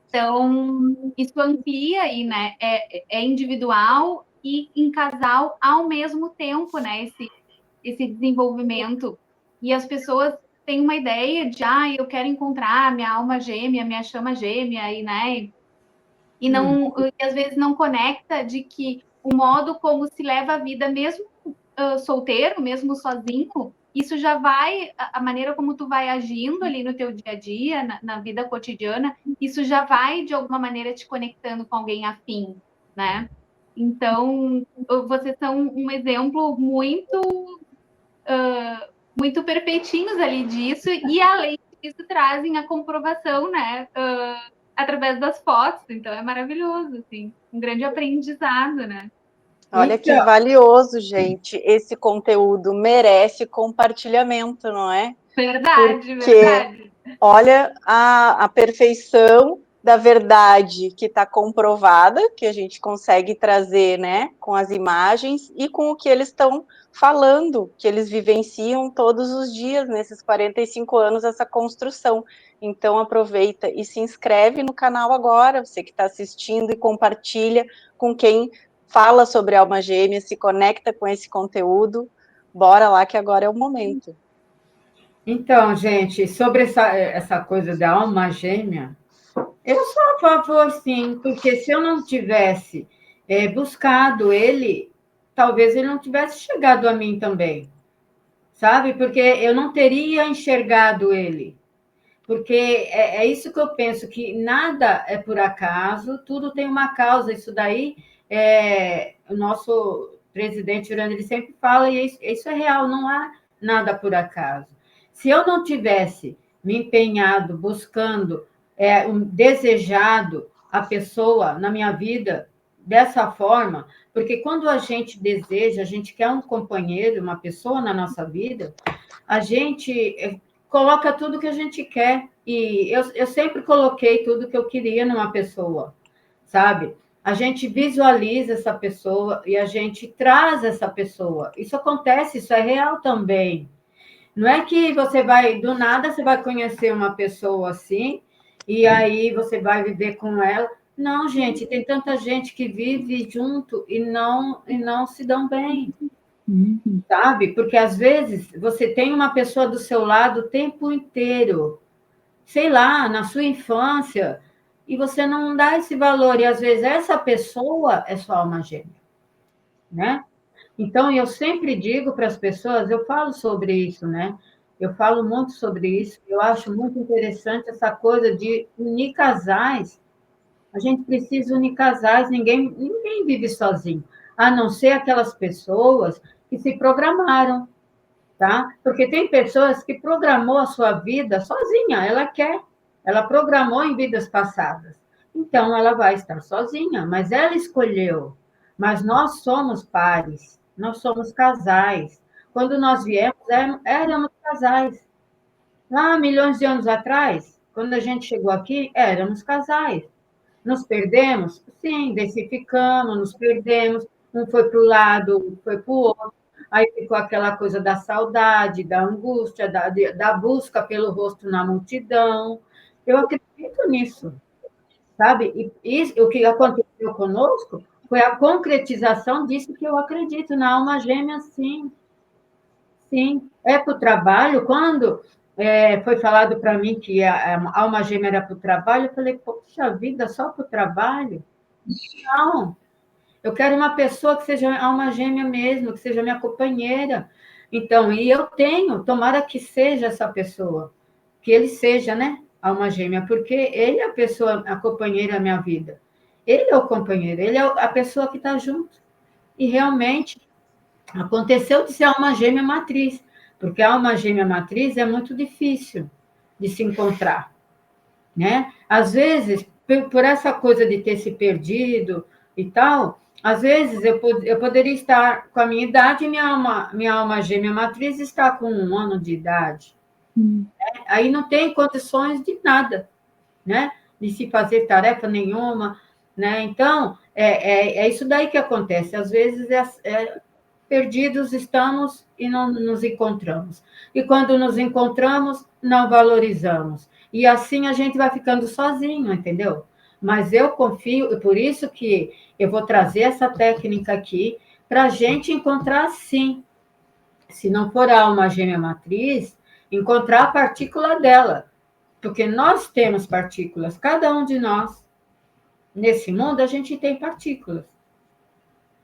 Então, isso amplia aí, né? É individual e em casal ao mesmo tempo, né? Esse desenvolvimento. E as pessoas têm uma ideia de, eu quero encontrar minha alma gêmea, minha chama gêmea, e, né? E não, e às vezes não conecta de que o modo como se leva a vida, mesmo solteiro, mesmo sozinho, isso já vai, a maneira como tu vai agindo ali no teu dia a dia, na vida cotidiana, isso já vai, de alguma maneira, te conectando com alguém afim, né? Então, vocês são um exemplo muito perfeitinhos ali disso, e além disso, trazem a comprovação, né? Através das fotos, então é maravilhoso, assim, um grande aprendizado, né?
Olha que valioso, gente. Esse conteúdo merece compartilhamento, não é?
Verdade,
Porque
verdade.
olha a perfeição da verdade que está comprovada, que a gente consegue trazer, né, com as imagens e com o que eles estão falando, que eles vivenciam todos os dias, nesses 45 anos, essa construção. Então, aproveita e se inscreve no canal agora, você que está assistindo, e compartilha com quem fala sobre alma gêmea, se conecta com esse conteúdo. Bora lá, que agora é o momento.
Então, gente, sobre essa coisa da alma gêmea, eu sou a favor, sim, porque se eu não tivesse buscado ele, talvez ele não tivesse chegado a mim também, sabe? Porque eu não teria enxergado ele. Porque é isso que eu penso, que nada é por acaso, tudo tem uma causa. Isso daí, o nosso presidente Urano, ele sempre fala, e isso é real, não há nada por acaso. Se eu não tivesse me empenhado, buscando, desejado a pessoa na minha vida dessa forma, porque quando a gente deseja, a gente quer um companheiro, uma pessoa na nossa vida, a gente coloca tudo que a gente quer. E eu sempre coloquei tudo que eu queria numa pessoa, sabe? A gente visualiza essa pessoa e a gente traz essa pessoa. Isso acontece, isso é real também. Não é que você vai, do nada, você vai conhecer uma pessoa assim, e aí você vai viver com ela. Não, gente, tem tanta gente que vive junto e não se dão bem. Sabe? Porque às vezes você tem uma pessoa do seu lado o tempo inteiro, sei lá, na sua infância, e você não dá esse valor, e às vezes essa pessoa é sua alma gêmea, né? Então, eu sempre digo para as pessoas, eu falo sobre isso, né? Eu falo muito sobre isso, eu acho muito interessante essa coisa de unir casais. A gente precisa unir casais, ninguém vive sozinho, a não ser aquelas pessoas que se programaram, tá? Porque tem pessoas que programou a sua vida sozinha, ela programou em vidas passadas. Então, ela vai estar sozinha, mas ela escolheu. Mas nós somos pares, nós somos casais. Quando nós viemos, éramos casais. Lá, milhões de anos atrás, quando a gente chegou aqui, éramos casais. Nos perdemos? Sim, densificamos, nos perdemos. Um foi para o lado, um foi para o outro. Aí ficou aquela coisa da saudade, da angústia, da busca pelo rosto na multidão. Eu acredito nisso, sabe? E o que aconteceu conosco foi a concretização disso que eu acredito, na alma gêmea, sim. Sim, é para o trabalho. Quando foi falado para mim que a alma gêmea era para o trabalho, eu falei, poxa vida, só para o trabalho? Não, eu quero uma pessoa que seja alma gêmea mesmo, que seja minha companheira. Então, e eu tenho, tomara que seja essa pessoa, que ele seja, né, alma gêmea, porque ele é a pessoa, a companheira da minha vida. Ele é o companheiro, ele é a pessoa que está junto. E realmente aconteceu de ser alma gêmea matriz, porque a alma gêmea matriz é muito difícil de se encontrar, né? Às vezes, por essa coisa de ter se perdido e tal, às vezes eu poderia estar com a minha idade e minha alma gêmea matriz está com 1 ano de idade. Aí não tem condições de nada, né? De se fazer tarefa nenhuma, né? Então, é isso daí que acontece. Às vezes, perdidos estamos e não nos encontramos. E quando nos encontramos, não valorizamos. E assim a gente vai ficando sozinho, entendeu? Mas eu confio, por isso que eu vou trazer essa técnica aqui, para a gente encontrar, sim, se não for a alma gêmea matriz, encontrar a partícula dela. Porque nós temos partículas, cada um de nós. Nesse mundo, a gente tem partículas.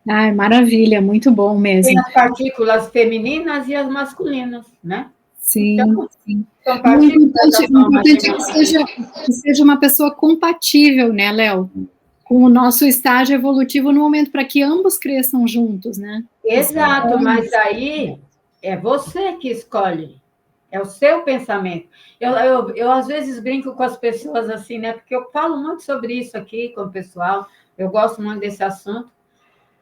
Ai, maravilha, muito bom mesmo.
Tem as partículas femininas e as masculinas, né?
Sim,
então,
sim.
São
Muito importante
que
seja uma pessoa compatível, né, Léo? Com o nosso estágio evolutivo no momento, para que ambos cresçam juntos, né?
Exato, mas aí é você que escolhe, é o seu pensamento. Eu às vezes brinco com as pessoas assim, né? Porque eu falo muito sobre isso aqui com o pessoal, eu gosto muito desse assunto.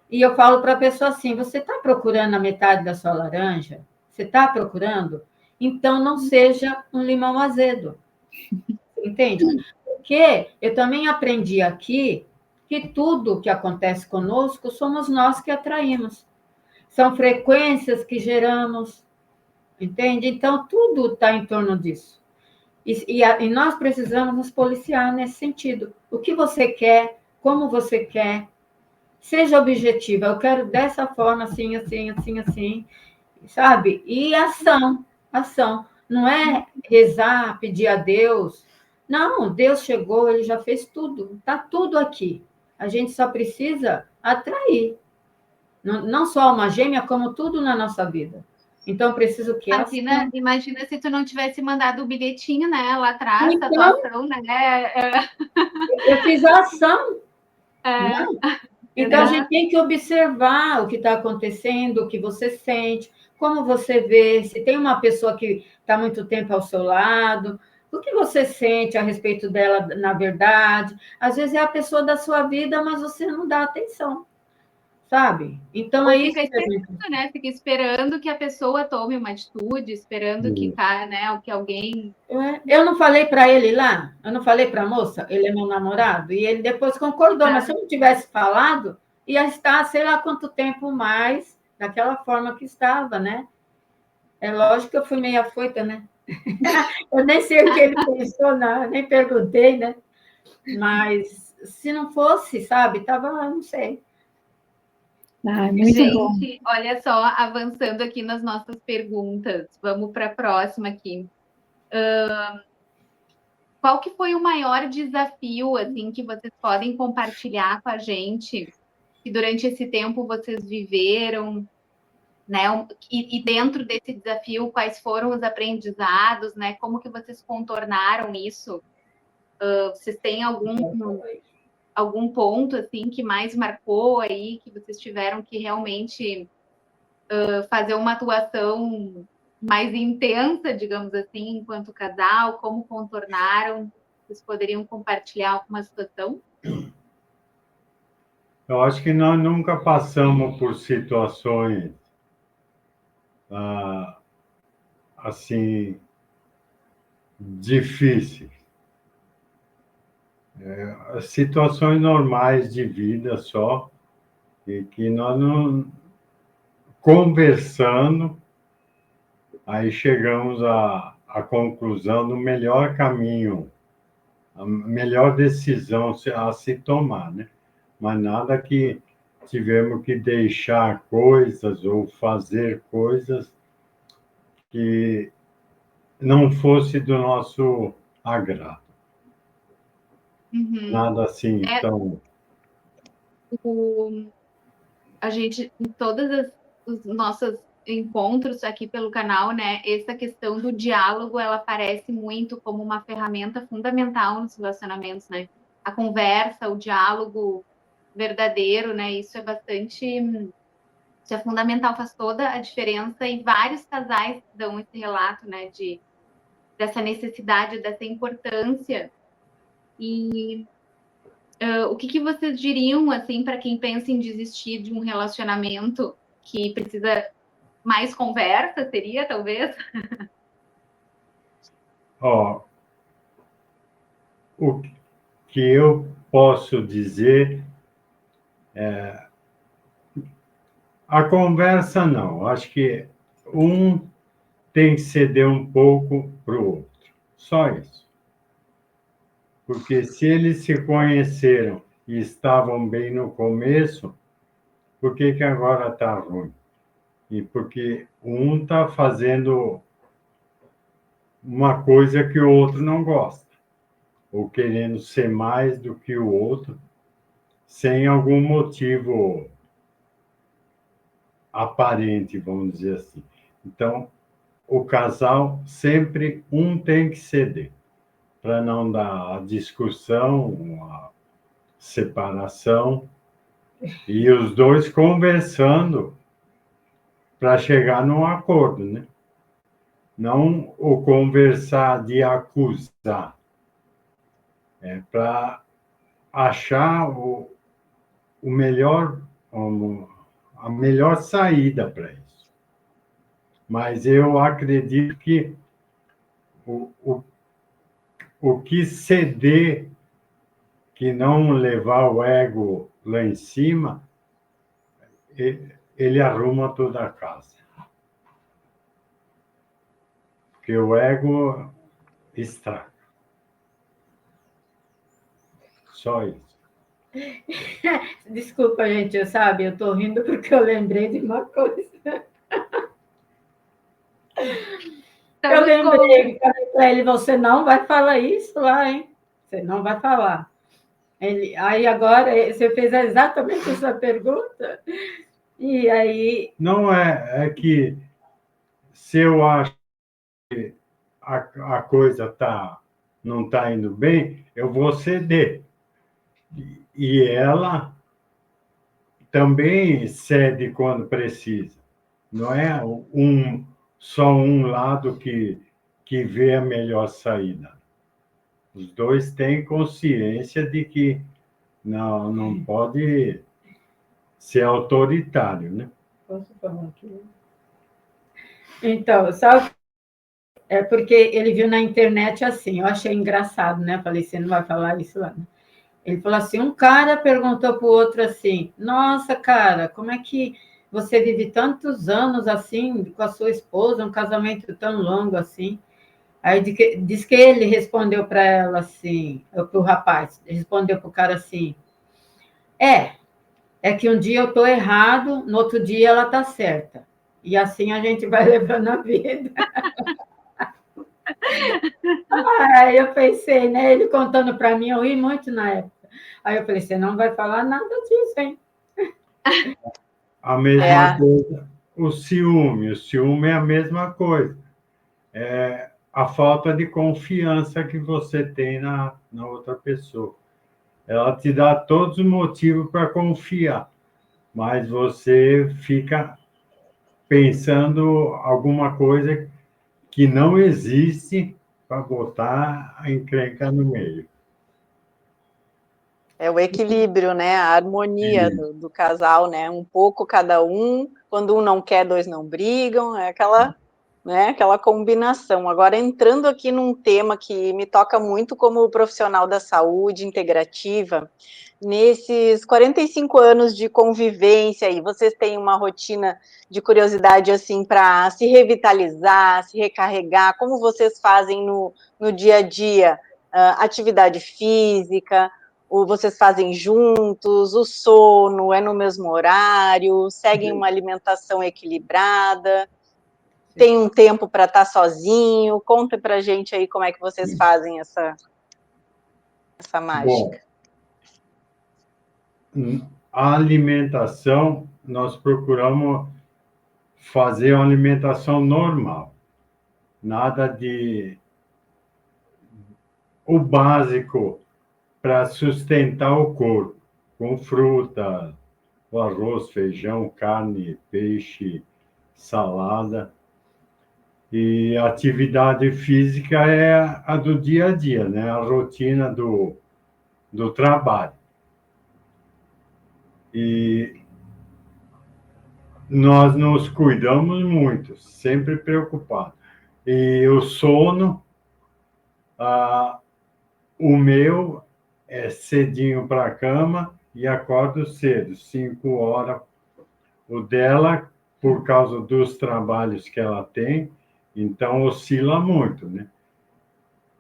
E eu falo para a pessoa assim: você está procurando a metade da sua laranja? Você está procurando? Então não seja um limão azedo. Entende? Porque eu também aprendi aqui que tudo que acontece conosco somos nós que atraímos. São frequências que geramos, entende? Então, tudo está em torno disso. E nós precisamos nos policiar nesse sentido. O que você quer, como você quer, seja objetiva. Eu quero dessa forma, assim, assim, assim, assim, sabe? E ação, ação. Não é rezar, pedir a Deus. Não, Deus chegou, ele já fez tudo. Está tudo aqui. A gente só precisa atrair. Não só uma gêmea, como tudo na nossa vida. Então, preciso que
imagina se tu não tivesse mandado o bilhetinho, né, lá atrás,
então,
da tua ação, né?
Eu fiz a ação. Né? Então, a gente tem que observar o que está acontecendo, o que você sente, como você vê, se tem uma pessoa que está muito tempo ao seu lado, o que você sente a respeito dela, na verdade. Às vezes é a pessoa da sua vida, mas você não dá atenção. Sabe? Então é isso.
Fica esperando que a pessoa tome uma atitude, esperando que, né, que alguém.
Eu não falei para ele lá, eu não falei para a moça, ele é meu namorado, e ele depois concordou, mas se eu não tivesse falado, ia estar, sei lá quanto tempo mais, daquela forma que estava, né? É lógico que eu fui meio afoita, né? Eu nem sei o que ele pensou, não, nem perguntei, né? Mas se não fosse, sabe, estava, não sei.
Muito
gente,
bom.
Olha só, avançando aqui nas nossas perguntas, vamos para a próxima aqui. Qual que foi o maior desafio, assim, que vocês podem compartilhar com a gente, que durante esse tempo vocês viveram, né? E dentro desse desafio, quais foram os aprendizados, né? Como que vocês contornaram isso? Vocês têm algum ponto, assim, que mais marcou aí, que vocês tiveram que realmente fazer uma atuação mais intensa, digamos assim, enquanto casal? Como contornaram? Vocês poderiam compartilhar alguma situação?
Eu acho que nós nunca passamos por situações assim difíceis. Situações normais de vida só, e que nós não conversando, aí chegamos à conclusão do melhor caminho, a melhor decisão a se tomar, né? Mas nada que tivemos que deixar coisas ou fazer coisas que não fosse do nosso agrado. Nada assim tão...
A gente, em todas os nossos encontros aqui pelo canal, né, essa questão do diálogo, ela aparece muito como uma ferramenta fundamental nos relacionamentos, né? A conversa, o diálogo verdadeiro, né? Isso é fundamental, faz toda a diferença, e vários casais dão esse relato, né, dessa necessidade, dessa importância E o que vocês diriam, assim, para quem pensa em desistir de um relacionamento que precisa mais conversa, seria, talvez?
Ó, o que eu posso dizer, a conversa não, acho que um tem que ceder um pouco para o outro, só isso. Porque se eles se conheceram e estavam bem no começo, por que agora está ruim? E porque um está fazendo uma coisa que o outro não gosta, ou querendo ser mais do que o outro, sem algum motivo aparente, vamos dizer assim. Então, o casal sempre um tem que ceder, para não dar a discussão, a separação, e os dois conversando para chegar num acordo, né? Não o conversar de acusar, para achar o melhor, a melhor saída para isso. Mas eu acredito que o que ceder, que não levar o ego lá em cima, ele arruma toda a casa. Porque o ego estraga. Só isso.
Desculpa, gente, eu estou rindo porque eu lembrei de uma coisa. Eu lembrei, falei para ele, você não vai falar isso lá, hein? Você não vai falar. Aí agora, você fez exatamente essa pergunta, e aí...
Não é que se eu acho que a coisa não está indo bem, eu vou ceder. E ela também cede quando precisa. Não é só um lado que vê a melhor saída. Os dois têm consciência de que não pode ser autoritário, né?
Posso falar aqui? Então, sabe? É porque ele viu na internet assim, eu achei engraçado, né? Falei, você não vai falar isso lá, né? Ele falou assim, um cara perguntou para o outro assim, nossa, cara, como é que você vive tantos anos assim com a sua esposa, um casamento tão longo assim? Aí diz que ele respondeu para ela assim, para o rapaz, respondeu para o cara assim, é que um dia eu estou errado, no outro dia ela está certa. E assim a gente vai levando a vida. Aí eu pensei, né? Ele contando para mim, eu ri muito na época. Aí eu falei, você não vai falar nada disso, hein?
A mesma coisa, o ciúme é a mesma coisa. É a falta de confiança que você tem na outra pessoa. Ela te dá todos os motivos para confiar, mas você fica pensando alguma coisa que não existe para botar a encrenca no meio.
É o equilíbrio, né? A harmonia do casal, né? Um pouco cada um, quando um não quer, dois não brigam, é aquela, né? Aquela combinação. Agora, entrando aqui num tema que me toca muito como profissional da saúde integrativa, nesses 45 anos de convivência aí, vocês têm uma rotina de curiosidade, assim, para se revitalizar, se recarregar? Como vocês fazem no dia a dia? Atividade física, ou vocês fazem juntos, o sono é no mesmo horário, seguem uma alimentação equilibrada, tem um tempo para estar sozinho? Conta para a gente aí como é que vocês fazem essa mágica.
Bom, a alimentação, nós procuramos fazer uma alimentação normal, nada de... O básico para sustentar o corpo, com fruta, o arroz, feijão, carne, peixe, salada. E a atividade física é a do dia a dia, né? A rotina do trabalho. E nós nos cuidamos muito, sempre preocupados. E o sono, o meu é cedinho para a cama e acordo cedo, 5 horas. O dela, por causa dos trabalhos que ela tem, então oscila muito, né?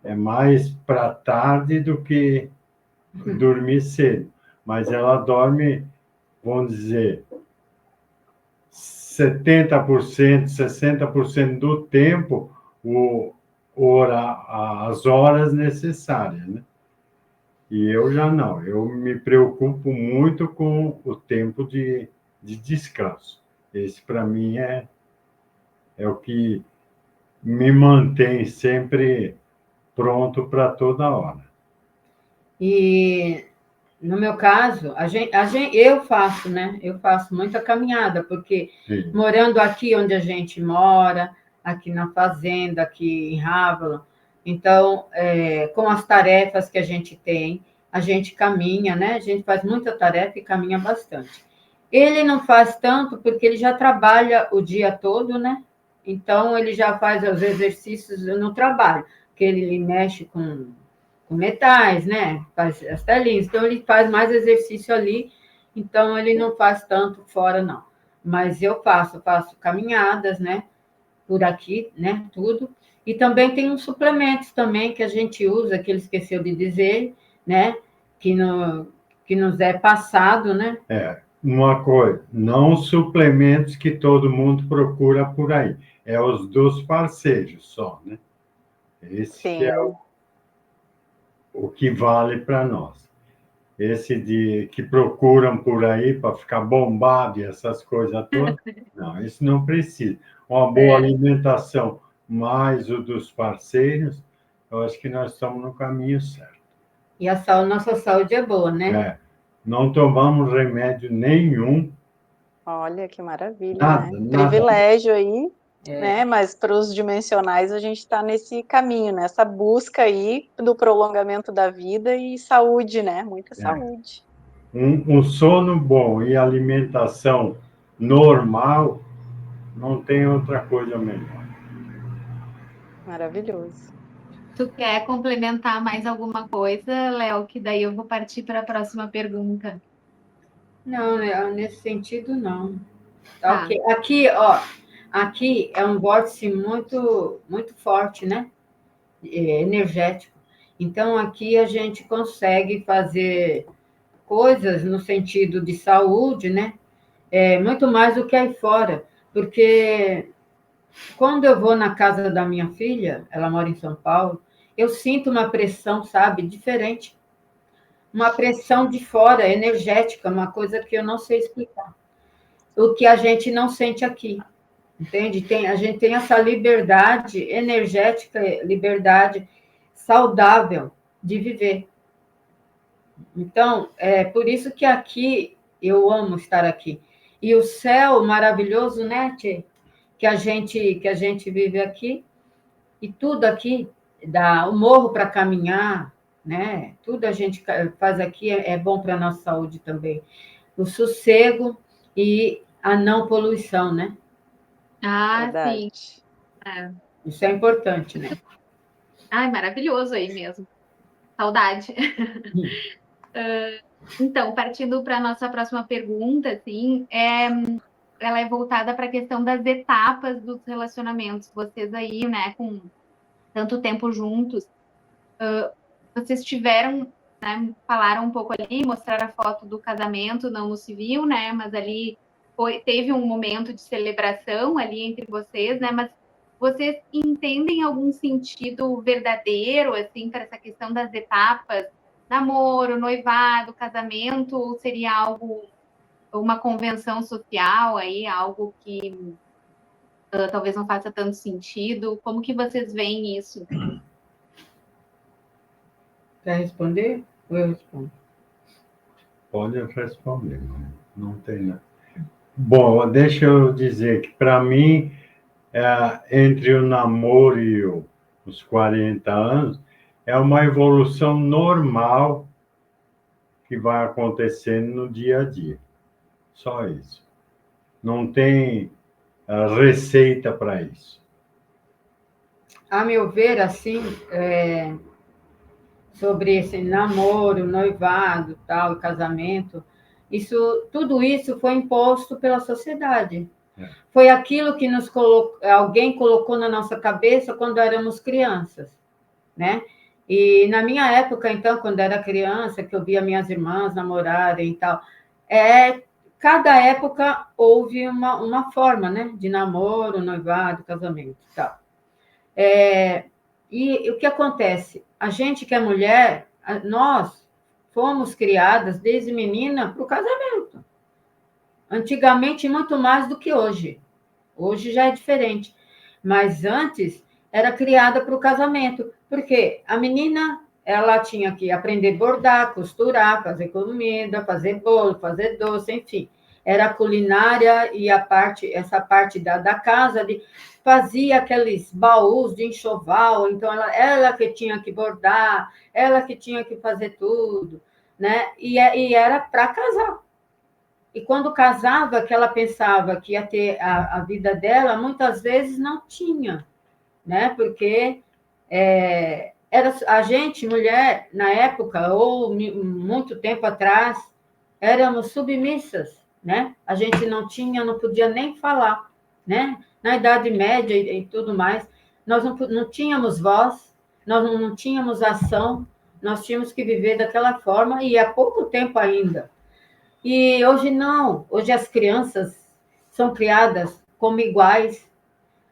É mais para tarde do que dormir cedo. Mas ela dorme, vamos dizer, 70%, 60% do tempo, as horas necessárias, né? E eu já não, eu me preocupo muito com o tempo de descanso. Esse, para mim, é o que me mantém sempre pronto para toda hora.
E, no meu caso, eu faço, né? Eu faço muita caminhada, porque
Sim.
morando aqui onde a gente mora, aqui na fazenda, aqui em Rávola, então, com as tarefas que a gente tem, a gente caminha, né? A gente faz muita tarefa e caminha bastante. Ele não faz tanto porque ele já trabalha o dia todo, né? Então, ele já faz os exercícios no trabalho, porque ele mexe com metais, né? Faz as telinhas. Então, ele faz mais exercício ali, então ele não faz tanto fora, não. Mas eu faço caminhadas, né? Por aqui, né? Tudo. E também tem uns suplementos também que a gente usa, que ele esqueceu de dizer, né? Que nos é passado, né?
Uma coisa, não os suplementos que todo mundo procura por aí, é os dos parceiros só, né? Esse que é
Sim.
o que vale para nós. Esse que procuram por aí para ficar bombado e essas coisas todas, não, isso não precisa. Uma boa alimentação, mais o dos parceiros, eu acho que nós estamos no caminho certo.
E nossa saúde é boa, né?
Não tomamos remédio nenhum.
Olha que maravilha,
Nada,
né?
nada.
Privilégio aí, né? Mas para os dimensionais a gente está nesse caminho, nessa busca aí do prolongamento da vida e saúde, né? Muita saúde.
Um sono bom e alimentação normal, não tem outra coisa melhor.
Maravilhoso.
Tu quer complementar mais alguma coisa, Léo? Que daí eu vou partir para a próxima pergunta.
Não, nesse sentido, não.
Tá.
Ok. Aqui é um vórtice muito, muito forte, né? Energético. Então, aqui a gente consegue fazer coisas no sentido de saúde, né? Muito mais do que aí fora. Porque quando eu vou na casa da minha filha, ela mora em São Paulo, eu sinto uma pressão, sabe, diferente. Uma pressão de fora, energética, uma coisa que eu não sei explicar. O que a gente não sente aqui, entende? A gente tem essa liberdade energética, liberdade saudável de viver. Então, é por isso que aqui eu amo estar aqui. E o céu maravilhoso, né, Tchê? Que a gente vive aqui, e tudo aqui, dá o morro para caminhar, né? Tudo a gente faz aqui é bom para a nossa saúde também. O sossego e a não poluição, né?
Verdade.
Sim. É.
Isso é importante, né?
Ai, maravilhoso aí mesmo. Saudade. Então, partindo para a nossa próxima pergunta, assim, ela é voltada para a questão das etapas dos relacionamentos. Vocês aí, né, com tanto tempo juntos, vocês tiveram, né, falaram um pouco ali, mostraram a foto do casamento, não no civil, né, mas ali teve um momento de celebração ali entre vocês, né, mas vocês entendem algum sentido verdadeiro, assim, para essa questão das etapas, namoro, noivado, casamento, ou seria algo, uma convenção social aí, algo que talvez não faça tanto sentido? Como que vocês veem isso?
Quer responder? Ou eu respondo?
Pode responder, não tem nada. Bom, deixa eu dizer que, para mim, entre o namoro e os 40 anos, é uma evolução normal que vai acontecendo no dia a dia. Só isso. Não tem receita para isso.
A meu ver, assim, sobre esse namoro, noivado, tal, casamento, tudo isso foi imposto pela sociedade. Foi aquilo que alguém colocou na nossa cabeça quando éramos crianças, né? E na minha época, então, quando era criança, que eu via minhas irmãs namorarem e tal, cada época houve uma forma, né? De namoro, noivado, casamento e tal. E o que acontece? A gente que é mulher, nós fomos criadas desde menina para o casamento. Antigamente, muito mais do que hoje. Hoje já é diferente. Mas antes, era criada para o casamento. Porque a menina, ela tinha que aprender a bordar, costurar, fazer comida, fazer bolo, fazer doce, enfim. Era a culinária e essa parte da casa, fazia aqueles baús de enxoval. Então, ela que tinha que bordar, ela que tinha que fazer tudo, né? E era para casar. E quando casava, que ela pensava que ia ter a vida dela, muitas vezes não tinha, né? Porque era a gente, mulher, na época, ou muito tempo atrás, éramos submissas, né? A gente não podia nem falar, né? Na Idade Média e tudo mais, nós não tínhamos voz, nós não tínhamos ação, nós tínhamos que viver daquela forma, e há pouco tempo ainda. E hoje não, hoje as crianças são criadas como iguais.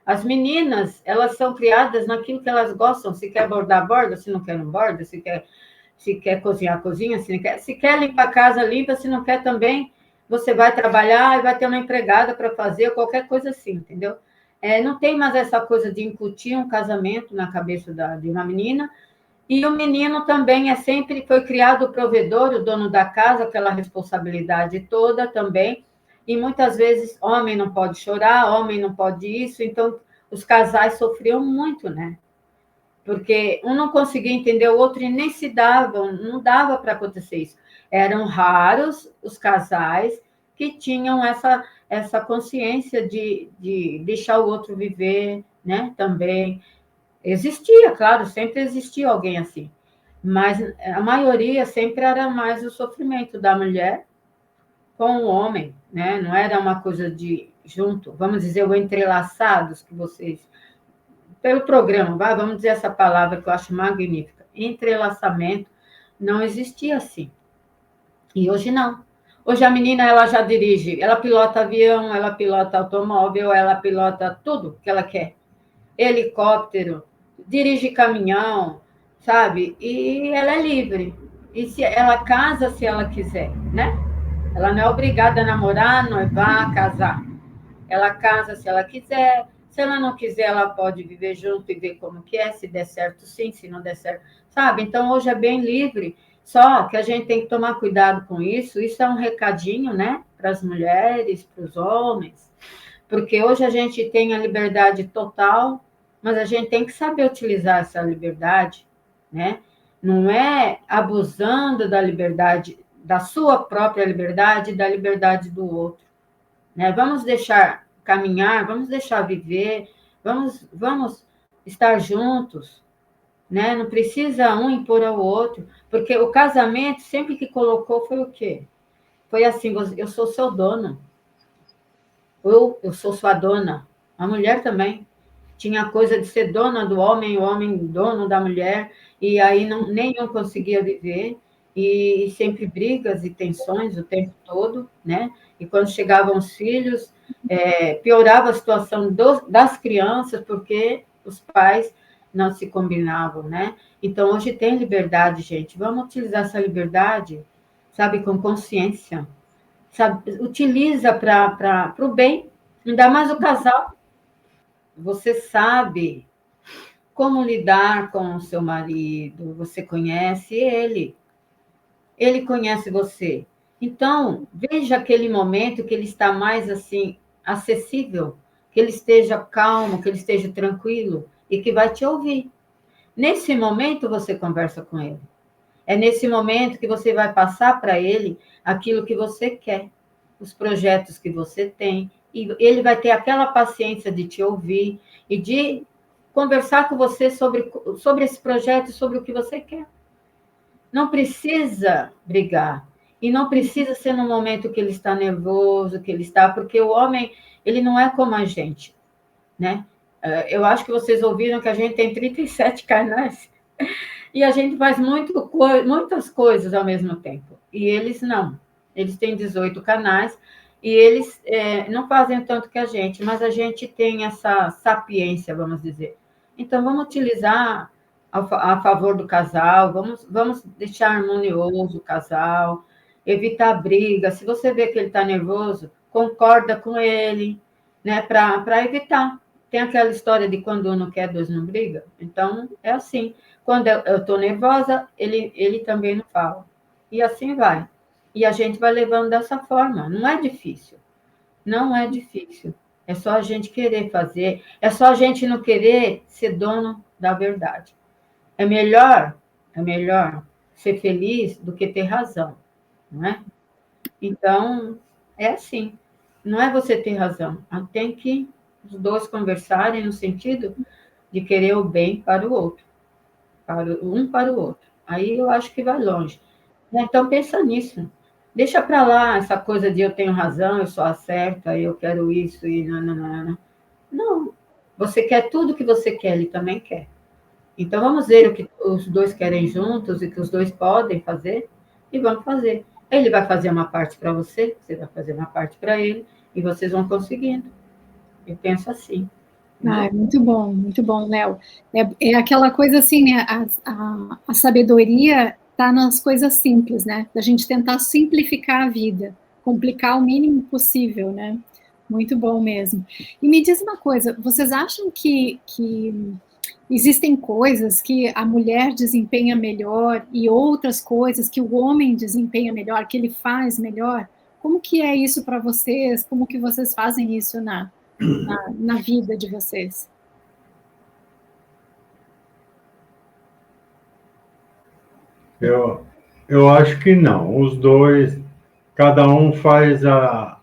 As meninas, elas são criadas naquilo que elas gostam. Se quer bordar, borda. Se não quer, não borda. Se quer cozinhar, cozinha. Se quer limpar a casa, limpa. Se não quer também, você vai trabalhar e vai ter uma empregada para fazer, qualquer coisa assim, entendeu? Não tem mais essa coisa de incutir um casamento na cabeça de uma menina. E o menino também sempre foi criado o provedor, o dono da casa, aquela responsabilidade toda também. E muitas vezes homem não pode chorar, homem não pode isso. Então, os casais sofriam muito, né? Porque um não conseguia entender o outro e nem se dava, não dava para acontecer isso. Eram raros os casais que tinham essa consciência de deixar o outro viver, né? Também. Existia, claro, sempre existia alguém assim, mas a maioria sempre era mais o sofrimento da mulher com o homem, né? Não era uma coisa de junto, vamos dizer, o entrelaçados que vocês, pelo programa, vamos dizer essa palavra que eu acho magnífica, entrelaçamento, não existia assim. E hoje não. Hoje a menina, ela já dirige, ela pilota avião, ela pilota automóvel, ela pilota tudo que ela quer. Helicóptero, dirige caminhão, sabe? E ela é livre. E se ela casa se ela quiser, né? Ela não é obrigada a namorar, noivar, casar. Ela casa se ela quiser. Se ela não quiser, ela pode viver junto e ver como que é, se der certo sim, se não der certo, sabe? Então, hoje é bem livre, só que a gente tem que tomar cuidado com isso. Isso é um recadinho, né? Para as mulheres, para os homens, porque hoje a gente tem a liberdade total, mas a gente tem que saber utilizar essa liberdade, né? Não é abusando da liberdade, da sua própria liberdade e da liberdade do outro, né? Vamos deixar caminhar, vamos deixar viver, vamos estar juntos, né? Não precisa um impor ao outro, porque o casamento sempre que colocou foi o quê? Foi assim, eu sou seu dono, eu sou sua dona. A mulher também tinha a coisa de ser dona do homem, o homem dono da mulher, e aí nenhum conseguia viver, e sempre brigas e tensões o tempo todo, né? E quando chegavam os filhos, piorava a situação das crianças, porque os pais não se combinavam, né? Então, hoje tem liberdade, gente. Vamos utilizar essa liberdade, sabe, com consciência. Sabe, utiliza para o bem, ainda mais o casal. Você sabe como lidar com o seu marido, você conhece ele conhece você. Então, veja aquele momento que ele está mais assim acessível, que ele esteja calmo, que ele esteja tranquilo e que vai te ouvir. Nesse momento você conversa com ele. É nesse momento que você vai passar para ele aquilo que você quer, os projetos que você tem, e ele vai ter aquela paciência de te ouvir e de conversar com você sobre esse projeto, sobre o que você quer. Não precisa brigar, e não precisa ser no momento que ele está nervoso, que ele está, porque o homem, ele não é como a gente, né? Eu acho que vocês ouviram que a gente tem 37 canais, e a gente faz muitas coisas ao mesmo tempo. E eles não. Eles têm 18 canais e eles não fazem tanto que a gente, mas a gente tem essa sapiência, vamos dizer. Então, vamos utilizar a favor do casal, vamos deixar harmonioso o casal, evitar briga. Se você vê que ele está nervoso, concorda com ele, né, para evitar. Tem aquela história de quando um não quer, dois não briga. Então, é assim. Quando eu estou nervosa, ele também não fala. E assim vai. E a gente vai levando dessa forma. Não é difícil. Não é difícil. É só a gente querer fazer. É só a gente não querer ser dono da verdade. É melhor ser feliz do que ter razão. Não é? Então, é assim. Não é você ter razão. Tem que os dois conversarem no sentido de querer o bem para o outro. Para o outro. Aí eu acho que vai longe. Então, pensa nisso. Deixa para lá essa coisa de eu tenho razão, eu sou a certa, eu quero isso e não. Não. Você quer tudo que você quer, ele também quer. Então, vamos ver o que os dois querem juntos e que os dois podem fazer e vamos fazer. Ele vai fazer uma parte para você, você vai fazer uma parte para ele e vocês vão conseguindo. Eu penso assim.
Ah, muito bom, Léo. É aquela coisa assim, né? A sabedoria está nas coisas simples, né? Da gente tentar simplificar a vida, complicar o mínimo possível, né? Muito bom mesmo. E me diz uma coisa, vocês acham que existem coisas que a mulher desempenha melhor e outras coisas que o homem desempenha melhor, que ele faz melhor? Como que é isso para vocês? Como que vocês fazem isso na vida de vocês?
Eu acho que não. Os dois, cada um faz a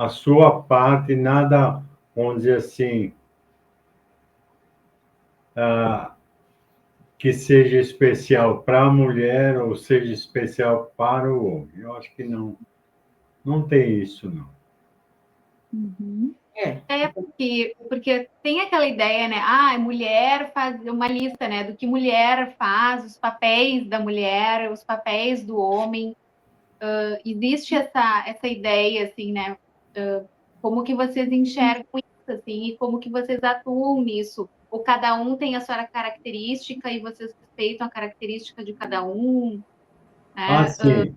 sua parte, nada, vamos dizer assim, que seja especial para a mulher ou seja especial para o homem. Eu acho que não tem isso, não.
Uhum.
Porque tem aquela ideia, né? Ah, mulher faz uma lista, né? Do que mulher faz, os papéis da mulher, os papéis do homem. Existe essa ideia, assim, né? Como que vocês enxergam isso, assim, e como que vocês atuam nisso? Ou cada um tem a sua característica e vocês respeitam a característica de cada um, né?
Sim.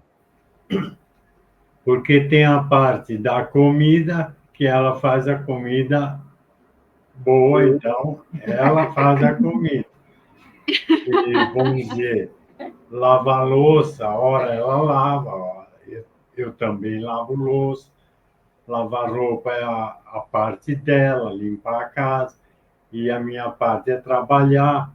Porque tem a parte da comida, que ela faz a comida boa, então ela faz a comida. E, vamos dizer, lavar louça, ora ela lava, ora eu também lavo louça. Lavar roupa é a parte dela, limpar a casa, e a minha parte é trabalhar.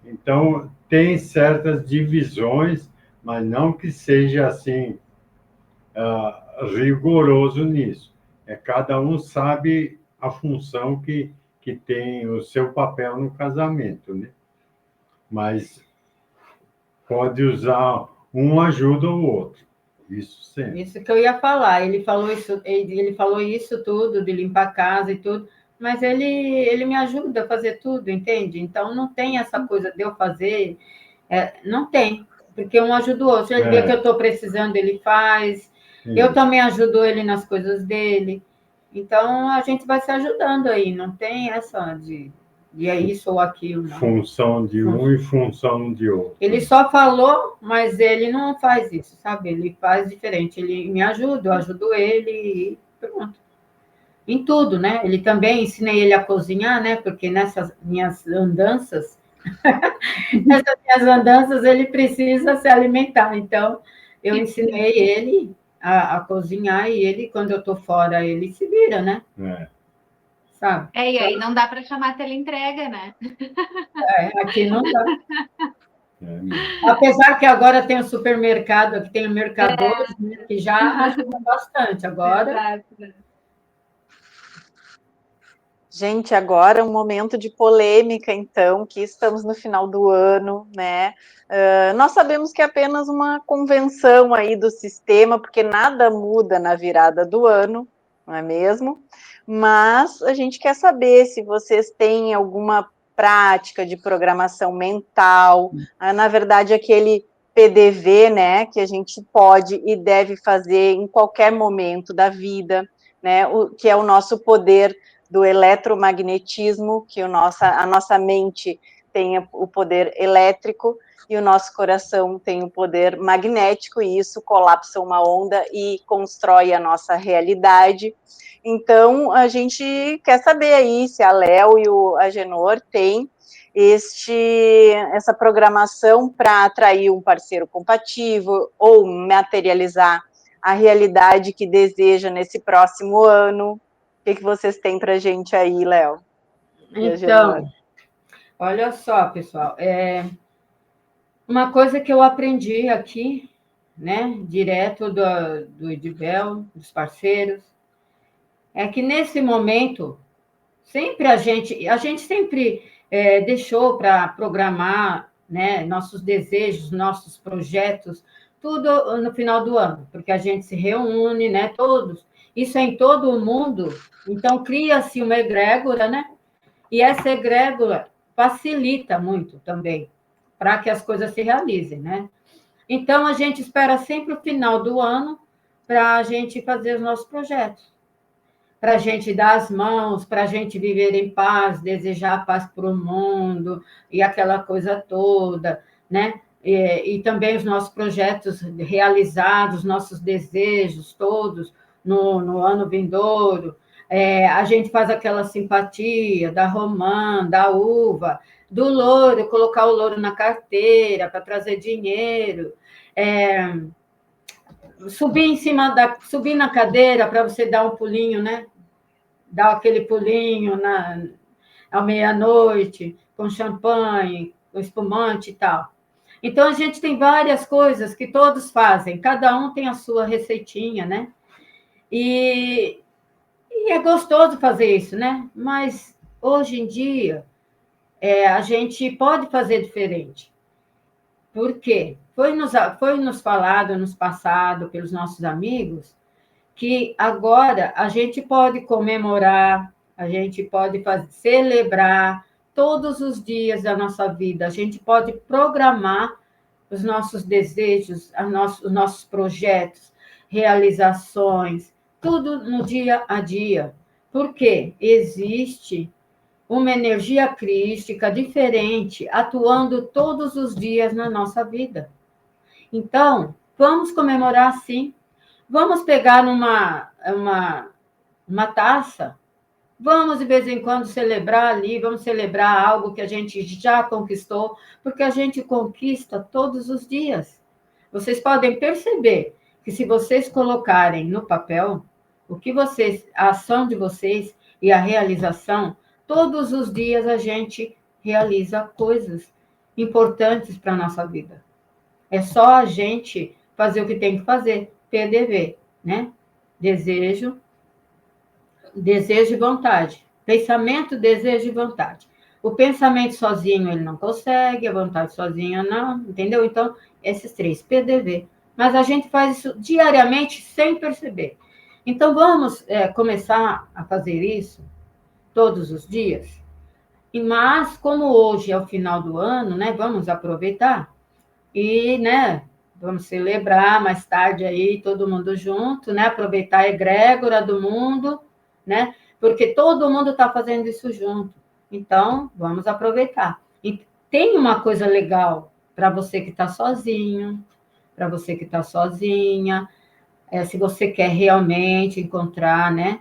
Então, tem certas divisões, mas não que seja assim, rigoroso nisso. Cada um sabe a função que tem o seu papel no casamento, né? Mas pode usar um ajuda o outro. Isso sempre.
Isso que eu ia falar. Ele falou isso tudo, de limpar a casa e tudo, mas ele me ajuda a fazer tudo, entende? Então, não tem essa coisa de eu fazer, não tem, porque um ajuda o outro. Se ele vê que eu estou precisando, ele faz. Eu também ajudo ele nas coisas dele. Então, a gente vai se ajudando aí, não tem essa de é isso ou aquilo. Não.
Função de um e função de outro.
Ele só falou, mas ele não faz isso, sabe? Ele faz diferente. Ele me ajuda, eu ajudo ele e pronto. Em tudo, né? Ele também ensinei ele a cozinhar, né? Porque nessas minhas andanças, ele precisa se alimentar. Então, eu ensinei ele a cozinhar e ele, quando eu estou fora, ele se vira, né? Sabe?
E aí não dá para chamar teleentrega, né?
Aqui não dá. Apesar que agora tem o supermercado, aqui tem o Mercador, né, que já ajuda bastante. Agora.
Gente, agora um momento de polêmica, então, que estamos no final do ano, né? Nós sabemos que é apenas uma convenção aí do sistema, porque nada muda na virada do ano, não é mesmo? Mas a gente quer saber se vocês têm alguma prática de programação mental, na verdade, aquele PDV, né, que a gente pode e deve fazer em qualquer momento da vida, né, que é o nosso poder do eletromagnetismo, que a nossa mente tem o poder elétrico e o nosso coração tem o poder magnético, e isso colapsa uma onda e constrói a nossa realidade. Então, a gente quer saber aí se a Léo e o Agenor têm essa programação para atrair um parceiro compatível ou materializar a realidade que deseja nesse próximo ano. O que vocês têm para a gente aí, Léo?
Então, olha só, pessoal, uma coisa que eu aprendi aqui, né, direto do Edibel, dos parceiros, é que nesse momento, sempre a gente sempre deixou para programar, né, nossos desejos, nossos projetos, tudo no final do ano, porque a gente se reúne, né, todos, isso é em todo o mundo, então cria-se uma egrégora, né, e essa egrégora facilita muito também, para que as coisas se realizem, né? Então, a gente espera sempre o final do ano para a gente fazer os nossos projetos, para a gente dar as mãos, para a gente viver em paz, desejar paz para o mundo e aquela coisa toda, né? E também os nossos projetos realizados, nossos desejos todos no ano vindouro. A gente faz aquela simpatia da romã, da uva, do louro, colocar o louro na carteira para trazer dinheiro, subir na cadeira para você dar um pulinho, né? Dar aquele pulinho à meia-noite, com champanhe, com espumante e tal. Então, a gente tem várias coisas que todos fazem, cada um tem a sua receitinha, né? E é gostoso fazer isso, né? Mas, hoje em dia, a gente pode fazer diferente. Por quê? Foi nos falado, nos passado, pelos nossos amigos, que agora a gente pode comemorar, a gente pode celebrar todos os dias da nossa vida, a gente pode programar os nossos desejos, os nossos projetos, realizações, tudo no dia a dia, porque existe uma energia crística diferente atuando todos os dias na nossa vida. Então, vamos comemorar sim. Vamos pegar uma taça, vamos de vez em quando celebrar ali, vamos celebrar algo que a gente já conquistou, porque a gente conquista todos os dias. Vocês podem perceber que se vocês colocarem no papel a ação de vocês e a realização, todos os dias a gente realiza coisas importantes para a nossa vida. É só a gente fazer o que tem que fazer, PDV, né? Desejo e vontade. Pensamento, desejo e vontade. O pensamento sozinho ele não consegue, a vontade sozinha não, entendeu? Então, esses 3, PDV. Mas a gente faz isso diariamente sem perceber. Então, vamos começar a fazer isso todos os dias. Mas, como hoje é o final do ano, né? Vamos aproveitar e, né? Vamos celebrar mais tarde aí, todo mundo junto, né? Aproveitar a egrégora do mundo, né? Porque todo mundo está fazendo isso junto. Então, vamos aproveitar. E tem uma coisa legal para você que está sozinho, para você que está sozinha, se você quer realmente encontrar, né?